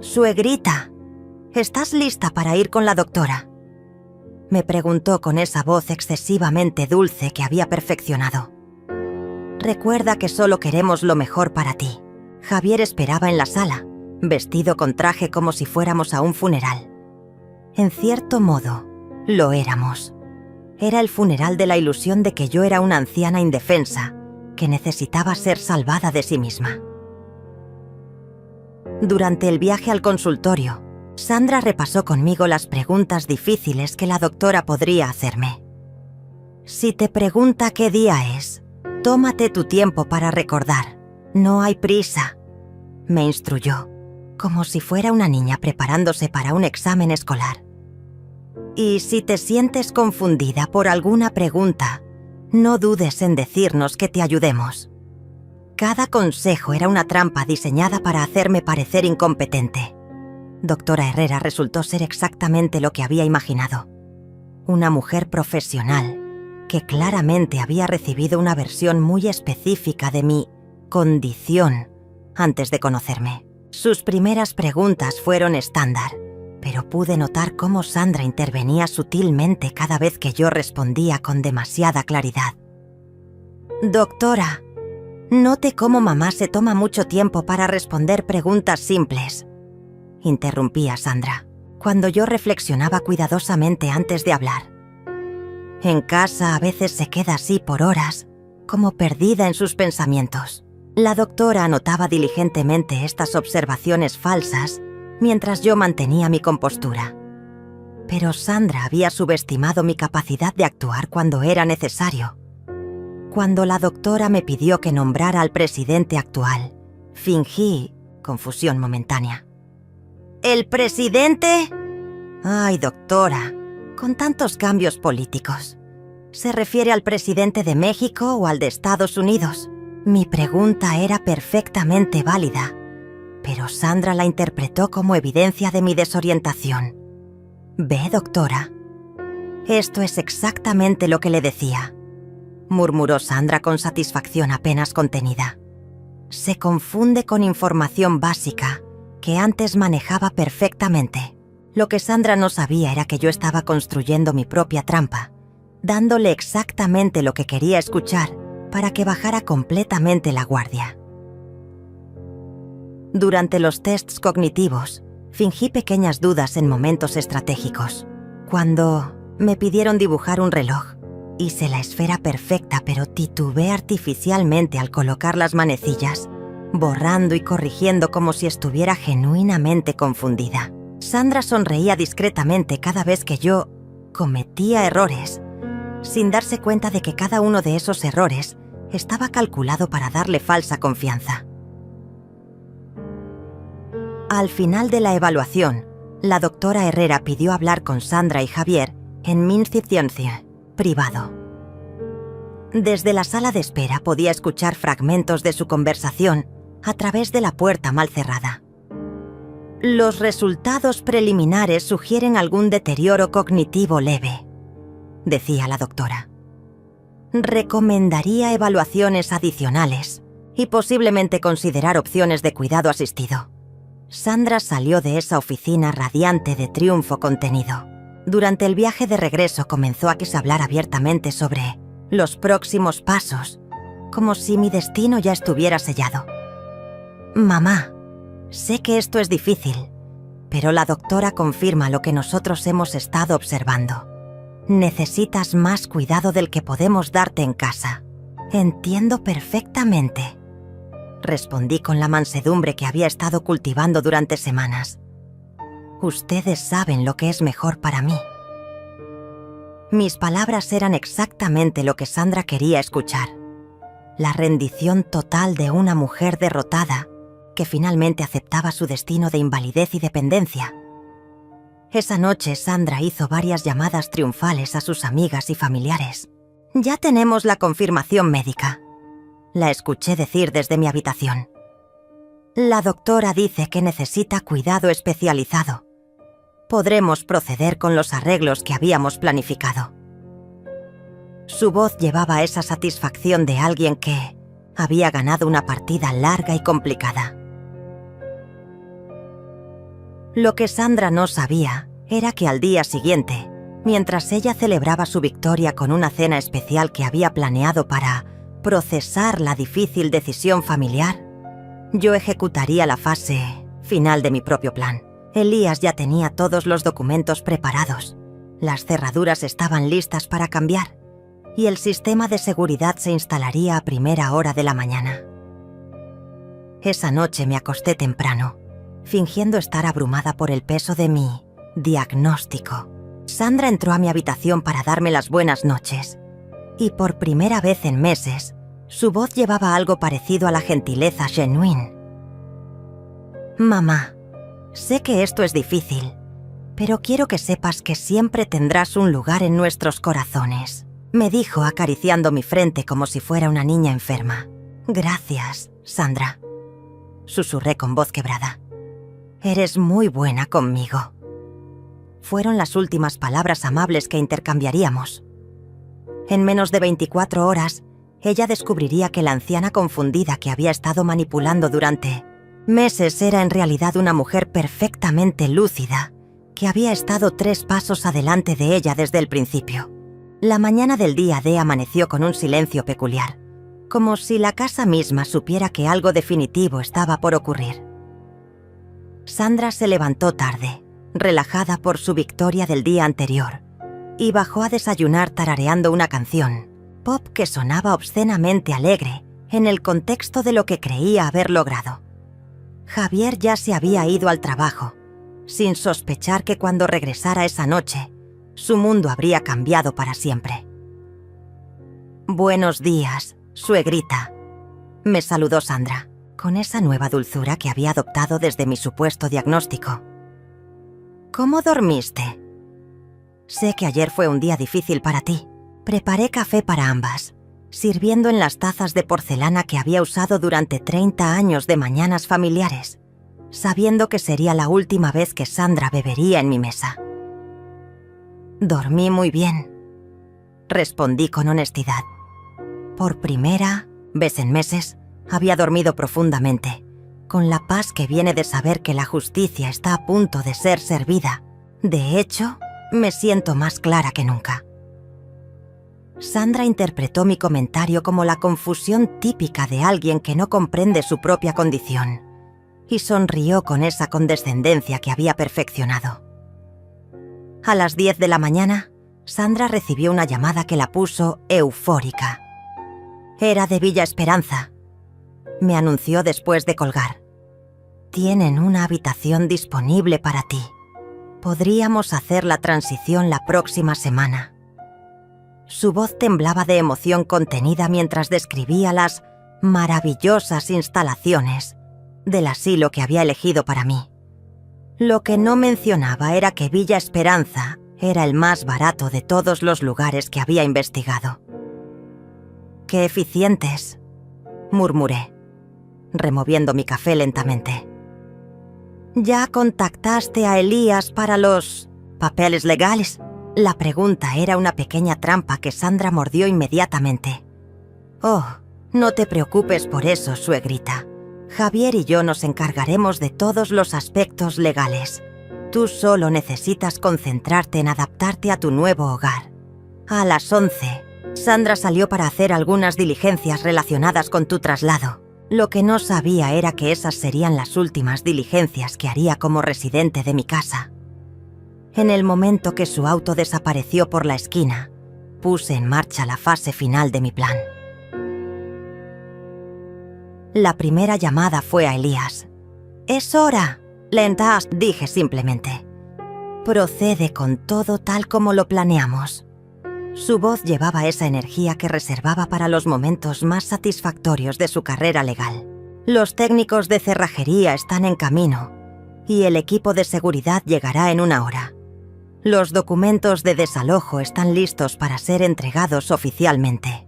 «Suegrita, ¿estás lista para ir con la doctora?», me preguntó con esa voz excesivamente dulce que había perfeccionado. «Recuerda que solo queremos lo mejor para ti». Javier esperaba en la sala, vestido con traje como si fuéramos a un funeral. En cierto modo, lo éramos. Era el funeral de la ilusión de que yo era una anciana indefensa, que necesitaba ser salvada de sí misma. Durante el viaje al consultorio, Sandra repasó conmigo las preguntas difíciles que la doctora podría hacerme. «Si te pregunta qué día es, tómate tu tiempo para recordar. No hay prisa», me instruyó, como si fuera una niña preparándose para un examen escolar. «Y si te sientes confundida por alguna pregunta, no dudes en decirnos que te ayudemos». Cada consejo era una trampa diseñada para hacerme parecer incompetente. Doctora Herrera resultó ser exactamente lo que había imaginado. Una mujer profesional que claramente había recibido una versión muy específica de mi condición antes de conocerme. Sus primeras preguntas fueron estándar, pero pude notar cómo Sandra intervenía sutilmente cada vez que yo respondía con demasiada claridad. «Doctora, note cómo mamá se toma mucho tiempo para responder preguntas simples», interrumpía Sandra, cuando yo reflexionaba cuidadosamente antes de hablar. «En casa a veces se queda así por horas, como perdida en sus pensamientos». La doctora anotaba diligentemente estas observaciones falsas mientras yo mantenía mi compostura. Pero Sandra había subestimado mi capacidad de actuar cuando era necesario. Cuando la doctora me pidió que nombrara al presidente actual, fingí confusión momentánea. «¿El presidente?» «Ay, doctora, con tantos cambios políticos. ¿Se refiere al presidente de México o al de Estados Unidos?» Mi pregunta era perfectamente válida, pero Sandra la interpretó como evidencia de mi desorientación. «Ve, doctora, esto es exactamente lo que le decía», murmuró Sandra con satisfacción apenas contenida. «Se confunde con información básica que antes manejaba perfectamente». Lo que Sandra no sabía era que yo estaba construyendo mi propia trampa, dándole exactamente lo que quería escuchar para que bajara completamente la guardia. Durante los tests cognitivos, fingí pequeñas dudas en momentos estratégicos. Cuando me pidieron dibujar un reloj, hice la esfera perfecta, pero titubeé artificialmente al colocar las manecillas, borrando y corrigiendo como si estuviera genuinamente confundida. Sandra sonreía discretamente cada vez que yo cometía errores, sin darse cuenta de que cada uno de esos errores estaba calculado para darle falsa confianza. Al final de la evaluación, la doctora Herrera pidió hablar con Sandra y Javier en Minziciencie, privado. Desde la sala de espera podía escuchar fragmentos de su conversación a través de la puerta mal cerrada. Los resultados preliminares sugieren algún deterioro cognitivo leve, decía la doctora. Recomendaría evaluaciones adicionales y posiblemente considerar opciones de cuidado asistido. Sandra salió de esa oficina radiante de triunfo contenido. Durante el viaje de regreso comenzó a hablar abiertamente sobre los próximos pasos, como si mi destino ya estuviera sellado. Mamá, sé que esto es difícil, pero la doctora confirma lo que nosotros hemos estado observando. Necesitas más cuidado del que podemos darte en casa. Entiendo perfectamente, respondí con la mansedumbre que había estado cultivando durante semanas. Ustedes saben lo que es mejor para mí. Mis palabras eran exactamente lo que Sandra quería escuchar. La rendición total de una mujer derrotada que finalmente aceptaba su destino de invalidez y dependencia. Esa noche Sandra hizo varias llamadas triunfales a sus amigas y familiares. Ya tenemos la confirmación médica, la escuché decir desde mi habitación. La doctora dice que necesita cuidado especializado. Podremos proceder con los arreglos que habíamos planificado. Su voz llevaba esa satisfacción de alguien que había ganado una partida larga y complicada. Lo que Sandra no sabía era que al día siguiente, mientras ella celebraba su victoria con una cena especial que había planeado para procesar la difícil decisión familiar, yo ejecutaría la fase final de mi propio plan. Elías ya tenía todos los documentos preparados, las cerraduras estaban listas para cambiar y el sistema de seguridad se instalaría a primera hora de la mañana. Esa noche me acosté temprano, fingiendo estar abrumada por el peso de mi diagnóstico. Sandra entró a mi habitación para darme las buenas noches y por primera vez en meses, su voz llevaba algo parecido a la gentileza genuine. Mamá, sé que esto es difícil, pero quiero que sepas que siempre tendrás un lugar en nuestros corazones, me dijo acariciando mi frente como si fuera una niña enferma. Gracias, Sandra, susurré con voz quebrada. Eres muy buena conmigo. Fueron las últimas palabras amables que intercambiaríamos. En menos de 24 horas, ella descubriría que la anciana confundida que había estado manipulando durante meses era en realidad una mujer perfectamente lúcida, que había estado 3 pasos adelante de ella desde el principio. La mañana del día D amaneció con un silencio peculiar, como si la casa misma supiera que algo definitivo estaba por ocurrir. Sandra se levantó tarde, relajada por su victoria del día anterior, y bajó a desayunar tarareando una canción, pop que sonaba obscenamente alegre en el contexto de lo que creía haber logrado. Javier ya se había ido al trabajo, sin sospechar que cuando regresara esa noche, su mundo habría cambiado para siempre. «Buenos días, suegrita», me saludó Sandra, con esa nueva dulzura que había adoptado desde mi supuesto diagnóstico. «¿Cómo dormiste? Sé que ayer fue un día difícil para ti. Preparé café para ambas, sirviendo en las tazas de porcelana que había usado durante 30 años de mañanas familiares, sabiendo que sería la última vez que Sandra bebería en mi mesa. Dormí muy bien», respondí con honestidad. Por primera vez en meses, había dormido profundamente, con la paz que viene de saber que la justicia está a punto de ser servida. De hecho, me siento más clara que nunca. Sandra interpretó mi comentario como la confusión típica de alguien que no comprende su propia condición, y sonrió con esa condescendencia que había perfeccionado. A las 10 de la mañana, Sandra recibió una llamada que la puso eufórica. Era de Villa Esperanza. Me anunció después de colgar. Tienen una habitación disponible para ti. Podríamos hacer la transición la próxima semana. Su voz temblaba de emoción contenida mientras describía las maravillosas instalaciones del asilo que había elegido para mí. Lo que no mencionaba era que Villa Esperanza era el más barato de todos los lugares que había investigado. «¡Qué eficientes!», murmuré, removiendo mi café lentamente. «¿Ya contactaste a Elías para los papeles legales?». La pregunta era una pequeña trampa que Sandra mordió inmediatamente. «Oh, no te preocupes por eso, suegrita. Javier y yo nos encargaremos de todos los aspectos legales. Tú solo necesitas concentrarte en adaptarte a tu nuevo hogar». A las 11, Sandra salió para hacer algunas diligencias relacionadas con tu traslado. Lo que no sabía era que esas serían las últimas diligencias que haría como residente de mi casa. En el momento que su auto desapareció por la esquina, puse en marcha la fase final de mi plan. La primera llamada fue a Elías. «Es hora, Lentas», dije simplemente. «Procede con todo tal como lo planeamos». Su voz llevaba esa energía que reservaba para los momentos más satisfactorios de su carrera legal. «Los técnicos de cerrajería están en camino y el equipo de seguridad llegará en 1 hora. Los documentos de desalojo están listos para ser entregados oficialmente».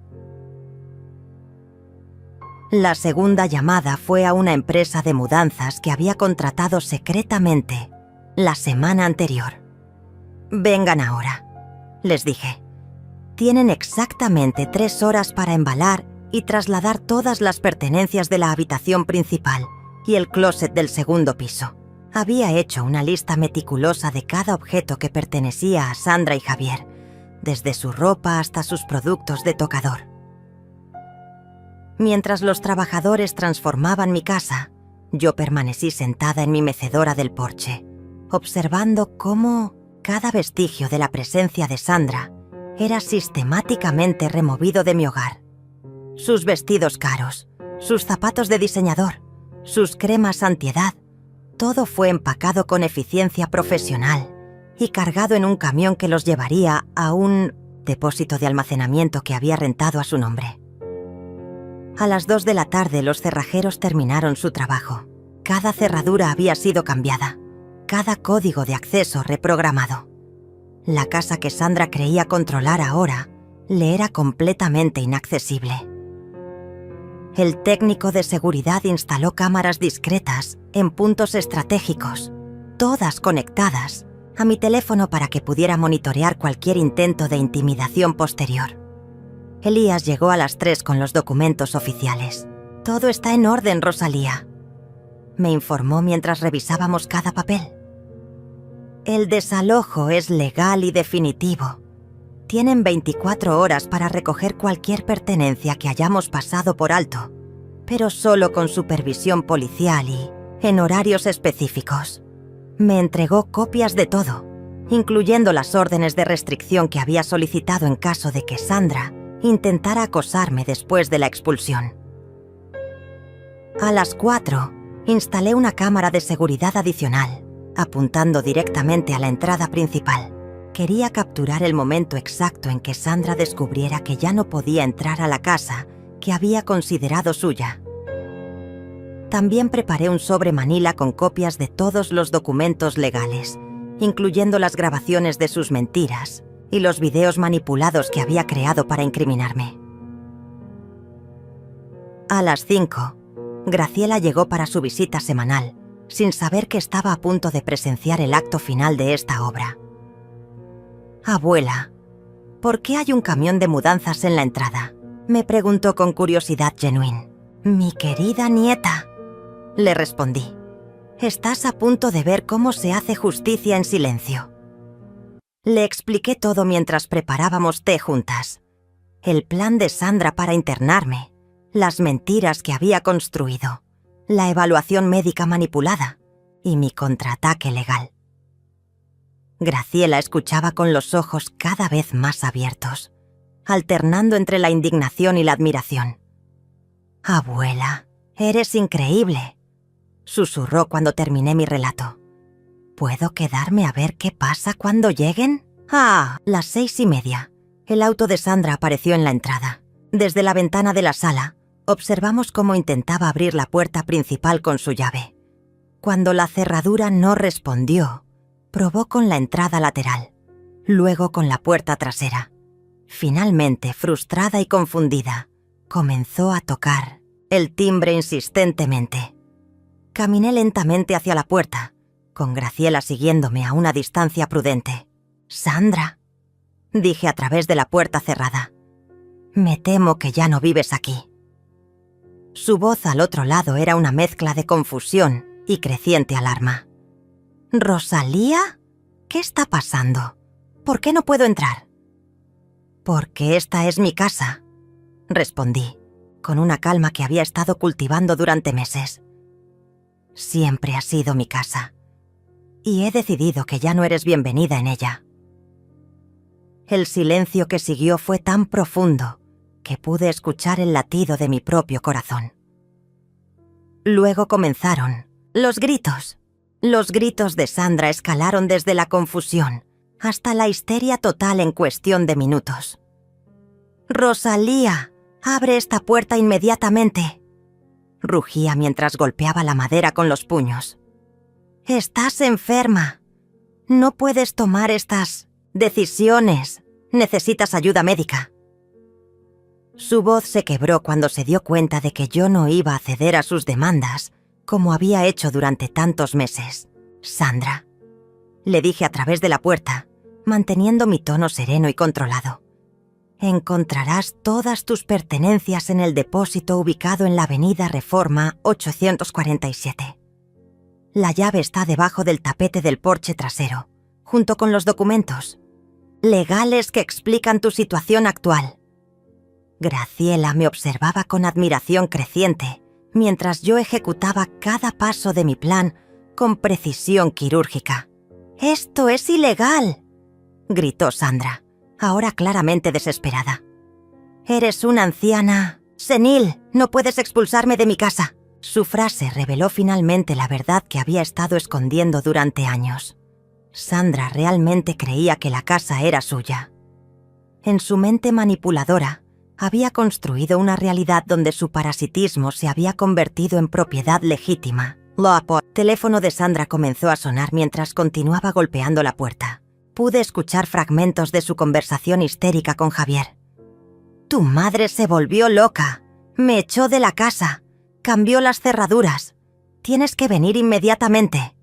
La segunda llamada fue a una empresa de mudanzas que había contratado secretamente la semana anterior. «Vengan ahora», les dije. «Tienen exactamente 3 horas para embalar y trasladar todas las pertenencias de la habitación principal y el closet del segundo piso». Había hecho una lista meticulosa de cada objeto que pertenecía a Sandra y Javier, desde su ropa hasta sus productos de tocador. Mientras los trabajadores transformaban mi casa, yo permanecí sentada en mi mecedora del porche, observando cómo cada vestigio de la presencia de Sandra era sistemáticamente removido de mi hogar. Sus vestidos caros, sus zapatos de diseñador, sus cremas antiedad, todo fue empacado con eficiencia profesional y cargado en un camión que los llevaría a un depósito de almacenamiento que había rentado a su nombre. A las 2 de la tarde los cerrajeros terminaron su trabajo. Cada cerradura había sido cambiada, cada código de acceso reprogramado. La casa que Sandra creía controlar ahora le era completamente inaccesible. El técnico de seguridad instaló cámaras discretas en puntos estratégicos, todas conectadas a mi teléfono para que pudiera monitorear cualquier intento de intimidación posterior. Elías llegó a las 3 con los documentos oficiales. «Todo está en orden, Rosalía», me informó mientras revisábamos cada papel. «El desalojo es legal y definitivo. Tienen 24 horas para recoger cualquier pertenencia que hayamos pasado por alto, pero solo con supervisión policial y en horarios específicos». Me entregó copias de todo, incluyendo las órdenes de restricción que había solicitado en caso de que Sandra intentara acosarme después de la expulsión. A las 4, instalé una cámara de seguridad adicional, apuntando directamente a la entrada principal. Quería capturar el momento exacto en que Sandra descubriera que ya no podía entrar a la casa que había considerado suya. También preparé un sobre manila con copias de todos los documentos legales, incluyendo las grabaciones de sus mentiras y los videos manipulados que había creado para incriminarme. A las 5, Graciela llegó para su visita semanal, sin saber que estaba a punto de presenciar el acto final de esta obra. «Abuela, ¿por qué hay un camión de mudanzas en la entrada?», me preguntó con curiosidad genuina. «Mi querida nieta», le respondí, «estás a punto de ver cómo se hace justicia en silencio». Le expliqué todo mientras preparábamos té juntas. El plan de Sandra para internarme, las mentiras que había construido, la evaluación médica manipulada y mi contraataque legal. Graciela escuchaba con los ojos cada vez más abiertos, alternando entre la indignación y la admiración. «Abuela, eres increíble», susurró cuando terminé mi relato. «¿Puedo quedarme a ver qué pasa cuando lleguen?» Las 6:30. El auto de Sandra apareció en la entrada. Desde la ventana de la sala, observamos cómo intentaba abrir la puerta principal con su llave. Cuando la cerradura no respondió, probó con la entrada lateral, luego con la puerta trasera. Finalmente, frustrada y confundida, comenzó a tocar el timbre insistentemente. Caminé lentamente hacia la puerta, con Graciela siguiéndome a una distancia prudente. «Sandra», dije a través de la puerta cerrada, «me temo que ya no vives aquí». Su voz al otro lado era una mezcla de confusión y creciente alarma. «¿Rosalía? ¿Qué está pasando? ¿Por qué no puedo entrar?» «Porque esta es mi casa», respondí, con una calma que había estado cultivando durante meses. «Siempre ha sido mi casa, y he decidido que ya no eres bienvenida en ella». El silencio que siguió fue tan profundo que pude escuchar el latido de mi propio corazón. Luego comenzaron los gritos. Los gritos de Sandra escalaron desde la confusión hasta la histeria total en cuestión de minutos. «Rosalía, abre esta puerta inmediatamente», rugía mientras golpeaba la madera con los puños. «Estás enferma. No puedes tomar estas decisiones. Necesitas ayuda médica». Su voz se quebró cuando se dio cuenta de que yo no iba a ceder a sus demandas como había hecho durante tantos meses. «Sandra», le dije a través de la puerta, manteniendo mi tono sereno y controlado, «encontrarás todas tus pertenencias en el depósito ubicado en la avenida Reforma 847. La llave está debajo del tapete del porche trasero, junto con los documentos legales que explican tu situación actual». Graciela me observaba con admiración creciente mientras yo ejecutaba cada paso de mi plan con precisión quirúrgica. «¡Esto es ilegal!», gritó Sandra, ahora claramente desesperada. «Eres una anciana senil, no puedes expulsarme de mi casa». Su frase reveló finalmente la verdad que había estado escondiendo durante años. Sandra realmente creía que la casa era suya. En su mente manipuladora, había construido una realidad donde su parasitismo se había convertido en propiedad legítima. El teléfono de Sandra comenzó a sonar mientras continuaba golpeando la puerta. Pude escuchar fragmentos de su conversación histérica con Javier. «Tu madre se volvió loca. Me echó de la casa. Cambió las cerraduras. Tienes que venir inmediatamente».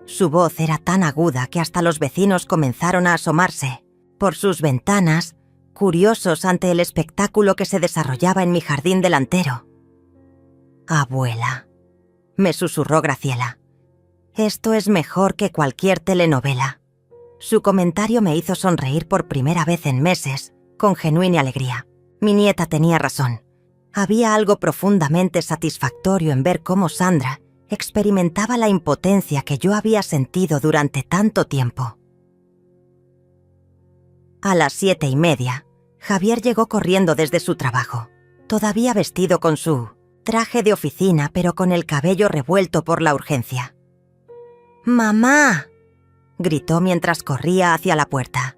Su voz era tan aguda que hasta los vecinos comenzaron a asomarse por sus ventanas, curiosos ante el espectáculo que se desarrollaba en mi jardín delantero. «Abuela», me susurró Graciela, «esto es mejor que cualquier telenovela». Su comentario me hizo sonreír por primera vez en meses, con genuina alegría. Mi nieta tenía razón. Había algo profundamente satisfactorio en ver cómo Sandra experimentaba la impotencia que yo había sentido durante tanto tiempo. A las 7:30, Javier llegó corriendo desde su trabajo, todavía vestido con su traje de oficina, pero con el cabello revuelto por la urgencia. «¡Mamá!», gritó mientras corría hacia la puerta.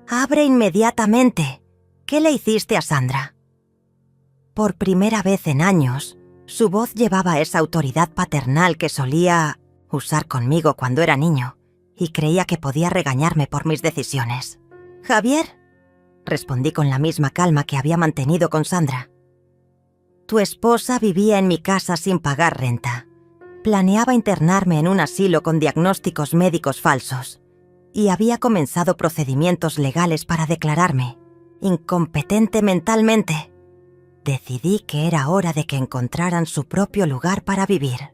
«¡Abre inmediatamente! ¿Qué le hiciste a Sandra?». Por primera vez en años, su voz llevaba esa autoridad paternal que solía usar conmigo cuando era niño, y creía que podía regañarme por mis decisiones. «Javier», respondí con la misma calma que había mantenido con Sandra. «Tu esposa vivía en mi casa sin pagar renta. Planeaba internarme en un asilo con diagnósticos médicos falsos y había comenzado procedimientos legales para declararme incompetente mentalmente. Decidí que era hora de que encontraran su propio lugar para vivir».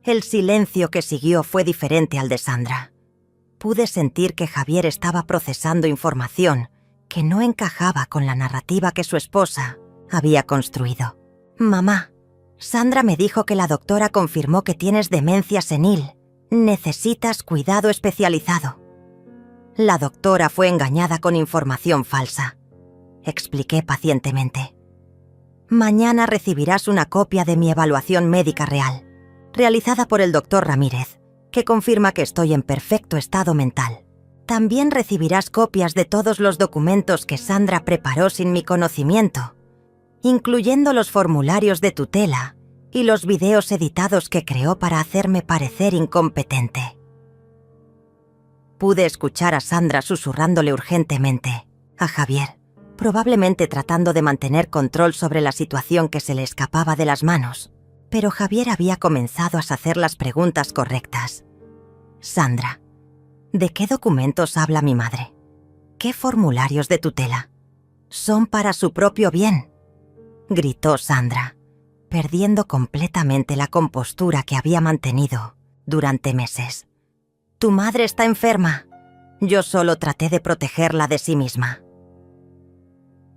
El silencio que siguió fue diferente al de Sandra. Pude sentir que Javier estaba procesando información que no encajaba con la narrativa que su esposa había construido. «Mamá, Sandra me dijo que la doctora confirmó que tienes demencia senil. Necesitas cuidado especializado». La doctora fue engañada con información falsa, expliqué pacientemente. Mañana recibirás una copia de mi evaluación médica real, realizada por el doctor Ramírez, que confirma que estoy en perfecto estado mental. También recibirás copias de todos los documentos que Sandra preparó sin mi conocimiento, incluyendo los formularios de tutela y los videos editados que creó para hacerme parecer incompetente. Pude escuchar a Sandra susurrándole urgentemente a Javier, probablemente tratando de mantener control sobre la situación que se le escapaba de las manos. Pero Javier había comenzado a hacer las preguntas correctas. «Sandra, ¿de qué documentos habla mi madre? ¿Qué formularios de tutela? Son para su propio bien», gritó Sandra, perdiendo completamente la compostura que había mantenido durante meses. «Tu madre está enferma. Yo solo traté de protegerla de sí misma».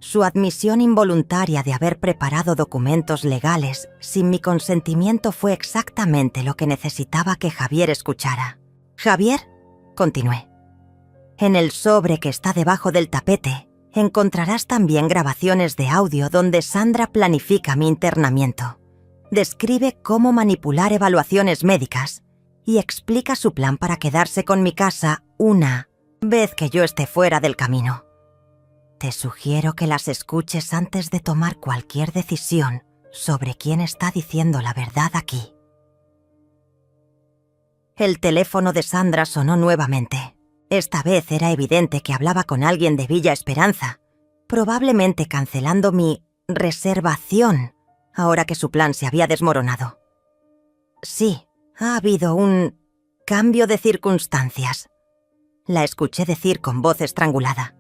Su admisión involuntaria de haber preparado documentos legales sin mi consentimiento fue exactamente lo que necesitaba que Javier escuchara. «Javier», continué, «en el sobre que está debajo del tapete encontrarás también grabaciones de audio donde Sandra planifica mi internamiento, describe cómo manipular evaluaciones médicas y explica su plan para quedarse con mi casa una vez que yo esté fuera del camino. Te sugiero que las escuches antes de tomar cualquier decisión sobre quién está diciendo la verdad aquí». El teléfono de Sandra sonó nuevamente. Esta vez era evidente que hablaba con alguien de Villa Esperanza, probablemente cancelando mi reservación, ahora que su plan se había desmoronado. «Sí, ha habido un cambio de circunstancias», la escuché decir con voz estrangulada.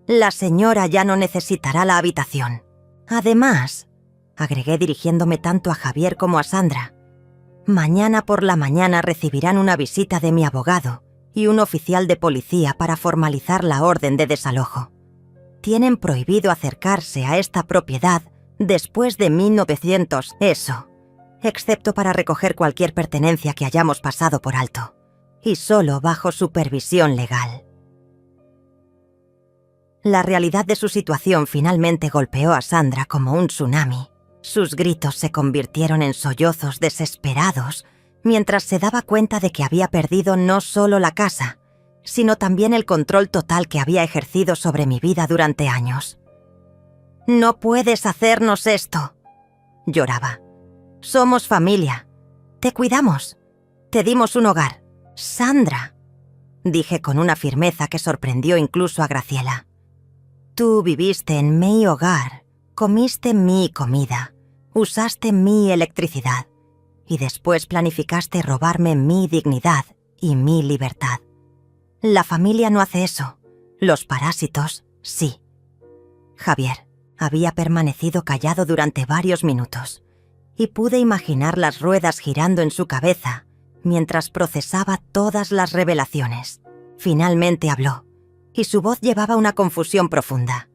«La señora ya no necesitará la habitación. Además», agregué dirigiéndome tanto a Javier como a Sandra, «mañana por la mañana recibirán una visita de mi abogado y un oficial de policía para formalizar la orden de desalojo. Tienen prohibido acercarse a esta propiedad después de 1900, excepto para recoger cualquier pertenencia que hayamos pasado por alto, y solo bajo supervisión legal». La realidad de su situación finalmente golpeó a Sandra como un tsunami. Sus gritos se convirtieron en sollozos desesperados mientras se daba cuenta de que había perdido no solo la casa, sino también el control total que había ejercido sobre mi vida durante años. «No puedes hacernos esto», lloraba. «Somos familia. Te cuidamos. Te dimos un hogar. Sandra», dije con una firmeza que sorprendió incluso a Graciela. «Tú viviste en mi hogar, comiste mi comida, usaste mi electricidad y después planificaste robarme mi dignidad y mi libertad. La familia no hace eso. Los parásitos, sí». Javier había permanecido callado durante varios minutos y pude imaginar las ruedas girando en su cabeza mientras procesaba todas las revelaciones. Finalmente habló y su voz llevaba una confusión profunda.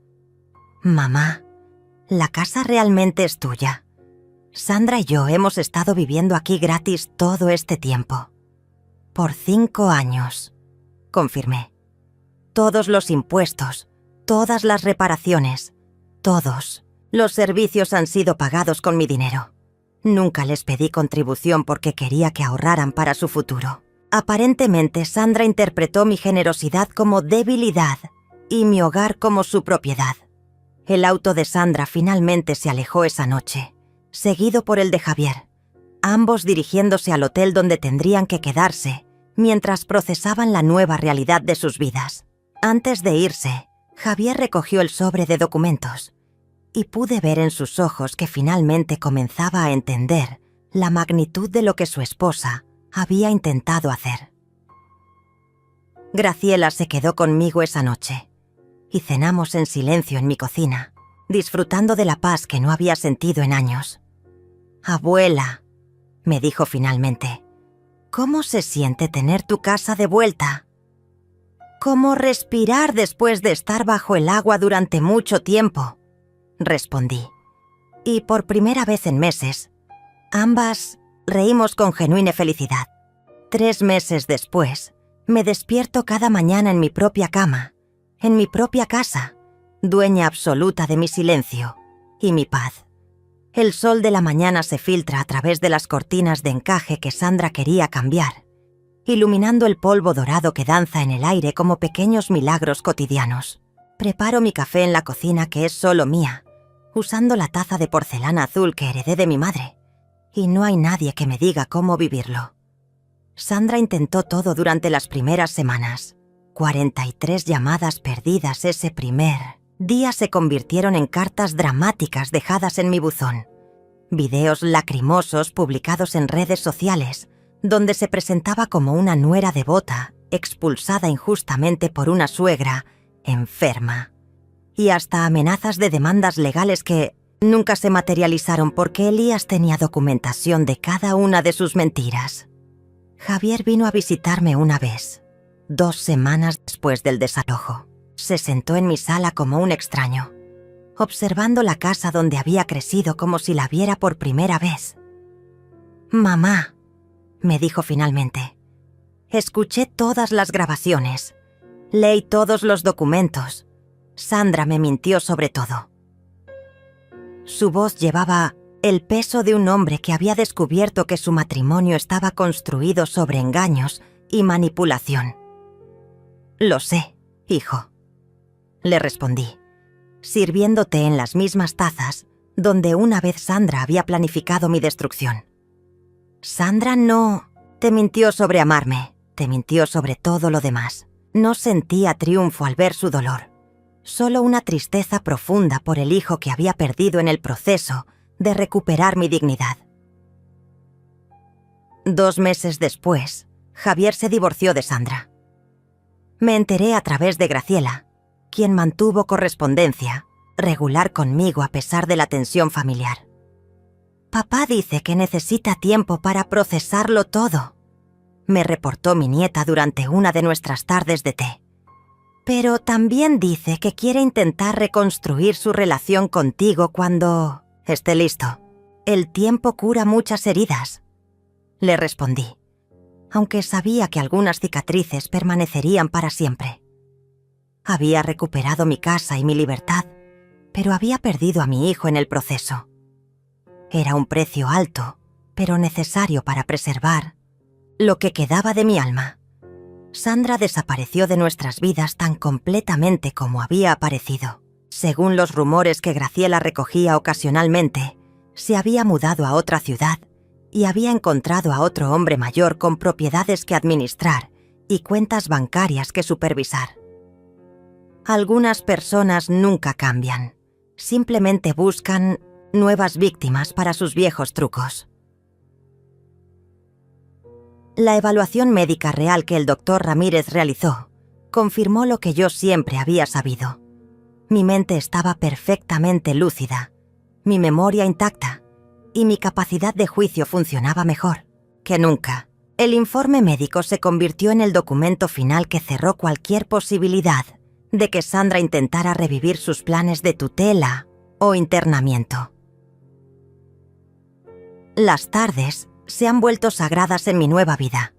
«Mamá, la casa realmente es tuya. Sandra y yo hemos estado viviendo aquí gratis todo este tiempo. Por 5 años», confirmé. «Todos los impuestos, todas las reparaciones, todos los servicios han sido pagados con mi dinero. Nunca les pedí contribución porque quería que ahorraran para su futuro. Aparentemente, Sandra interpretó mi generosidad como debilidad y mi hogar como su propiedad. El auto de Sandra finalmente se alejó esa noche, seguido por el de Javier, ambos dirigiéndose al hotel donde tendrían que quedarse mientras procesaban la nueva realidad de sus vidas. Antes de irse, Javier recogió el sobre de documentos y pude ver en sus ojos que finalmente comenzaba a entender la magnitud de lo que su esposa había intentado hacer. Graciela se quedó conmigo esa noche y cenamos en silencio en mi cocina, disfrutando de la paz que no había sentido en años. «Abuela», me dijo finalmente, «¿cómo se siente tener tu casa de vuelta?» Como respirar después de estar bajo el agua durante mucho tiempo, respondí. Y por primera vez en meses, ambas reímos con genuina felicidad. 3 meses después, me despierto cada mañana en mi propia cama, en mi propia casa, dueña absoluta de mi silencio y mi paz. El sol de la mañana se filtra a través de las cortinas de encaje que Sandra quería cambiar, iluminando el polvo dorado que danza en el aire como pequeños milagros cotidianos. Preparo mi café en la cocina, que es solo mía, usando la taza de porcelana azul que heredé de mi madre, y no hay nadie que me diga cómo vivirlo. Sandra intentó todo durante las primeras semanas. 43 llamadas perdidas ese primer día se convirtieron en cartas dramáticas dejadas en mi buzón. Videos lacrimosos publicados en redes sociales, donde se presentaba como una nuera devota, expulsada injustamente por una suegra enferma. Y hasta amenazas de demandas legales que nunca se materializaron porque Elías tenía documentación de cada una de sus mentiras. Javier vino a visitarme una vez, 2 semanas después del desalojo. Se sentó en mi sala como un extraño, observando la casa donde había crecido como si la viera por primera vez. «Mamá», me dijo finalmente, «escuché todas las grabaciones, leí todos los documentos. Sandra me mintió sobre todo». Su voz llevaba el peso de un hombre que había descubierto que su matrimonio estaba construido sobre engaños y manipulación. «Lo sé, hijo», le respondí, sirviéndote en las mismas tazas donde una vez Sandra había planificado mi destrucción. Sandra no te mintió sobre amarme, te mintió sobre todo lo demás. No sentía triunfo al ver su dolor, solo una tristeza profunda por el hijo que había perdido en el proceso de recuperar mi dignidad. 2 meses después, Javier se divorció de Sandra. Me enteré a través de Graciela, quien mantuvo correspondencia regular conmigo a pesar de la tensión familiar. «Papá dice que necesita tiempo para procesarlo todo», me reportó mi nieta durante una de nuestras tardes de té. «Pero también dice que quiere intentar reconstruir su relación contigo cuando esté listo. El tiempo cura muchas heridas», le respondí, aunque sabía que algunas cicatrices permanecerían para siempre. Había recuperado mi casa y mi libertad, pero había perdido a mi hijo en el proceso. Era un precio alto, pero necesario para preservar lo que quedaba de mi alma. Sandra desapareció de nuestras vidas tan completamente como había aparecido. Según los rumores que Graciela recogía ocasionalmente, se había mudado a otra ciudad y había encontrado a otro hombre mayor con propiedades que administrar y cuentas bancarias que supervisar. Algunas personas nunca cambian, simplemente buscan nuevas víctimas para sus viejos trucos. La evaluación médica real que el doctor Ramírez realizó confirmó lo que yo siempre había sabido. Mi mente estaba perfectamente lúcida, mi memoria intacta y mi capacidad de juicio funcionaba mejor que nunca. El informe médico se convirtió en el documento final que cerró cualquier posibilidad de que Sandra intentara revivir sus planes de tutela o internamiento. Las tardes se han vuelto sagradas en mi nueva vida.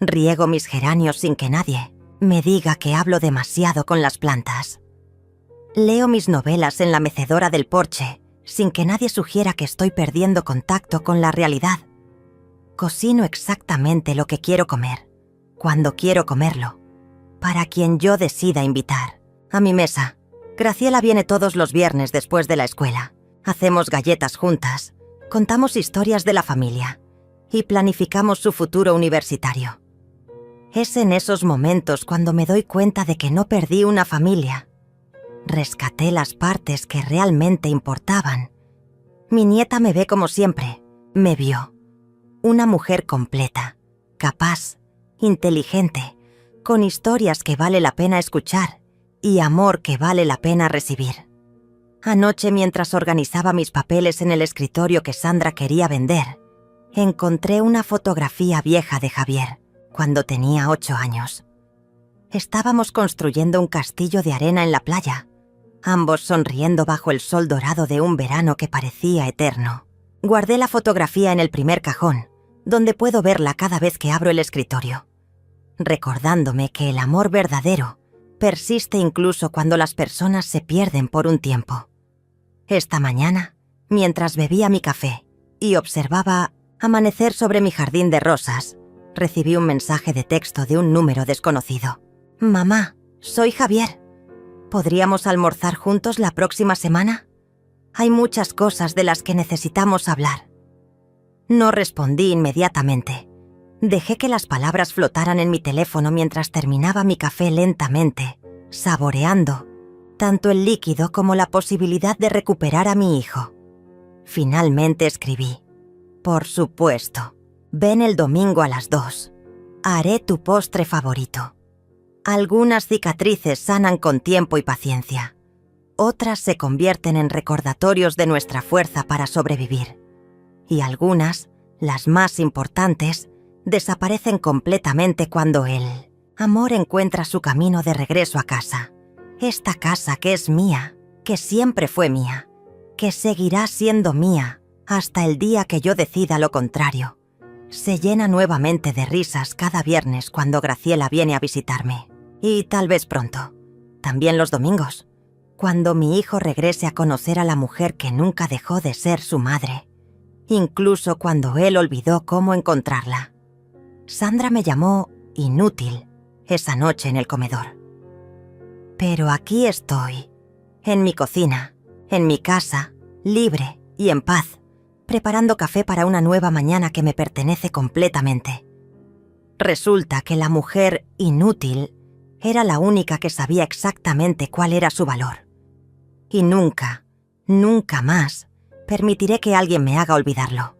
Riego mis geranios sin que nadie me diga que hablo demasiado con las plantas. Leo mis novelas en la mecedora del porche sin que nadie sugiera que estoy perdiendo contacto con la realidad. Cocino exactamente lo que quiero comer, cuando quiero comerlo, para quien yo decida invitar. A mi mesa, Graciela viene todos los viernes después de la escuela. Hacemos galletas juntas, contamos historias de la familia y planificamos su futuro universitario. Es en esos momentos cuando me doy cuenta de que no perdí una familia. Rescaté las partes que realmente importaban. Mi nieta me ve como siempre, me vio. Una mujer completa, capaz, inteligente, con historias que vale la pena escuchar y amor que vale la pena recibir. Anoche, mientras organizaba mis papeles en el escritorio que Sandra quería vender, encontré una fotografía vieja de Javier, cuando tenía 8 años. Estábamos construyendo un castillo de arena en la playa, ambos sonriendo bajo el sol dorado de un verano que parecía eterno. Guardé la fotografía en el primer cajón, donde puedo verla cada vez que abro el escritorio, recordándome que el amor verdadero persiste incluso cuando las personas se pierden por un tiempo. Esta mañana, mientras bebía mi café y observaba amanecer sobre mi jardín de rosas, recibí un mensaje de texto de un número desconocido. «Mamá, soy Javier. ¿Podríamos almorzar juntos la próxima semana? Hay muchas cosas de las que necesitamos hablar». No respondí inmediatamente. Dejé que las palabras flotaran en mi teléfono mientras terminaba mi café lentamente, saboreando tanto el líquido como la posibilidad de recuperar a mi hijo. Finalmente escribí: «Por supuesto, ven el domingo a las 2. Haré tu postre favorito». Algunas cicatrices sanan con tiempo y paciencia. Otras se convierten en recordatorios de nuestra fuerza para sobrevivir. Y algunas, las más importantes, desaparecen completamente cuando el amor encuentra su camino de regreso a casa. Esta casa que es mía, que siempre fue mía, que seguirá siendo mía hasta el día que yo decida lo contrario. Se llena nuevamente de risas cada viernes cuando Graciela viene a visitarme. Y tal vez pronto, también los domingos, cuando mi hijo regrese a conocer a la mujer que nunca dejó de ser su madre, incluso cuando él olvidó cómo encontrarla. Sandra me llamó inútil esa noche en el comedor. Pero aquí estoy, en mi cocina, en mi casa, libre y en paz, preparando café para una nueva mañana que me pertenece completamente. Resulta que la mujer inútil era la única que sabía exactamente cuál era su valor. Y nunca, nunca más permitiré que alguien me haga olvidarlo.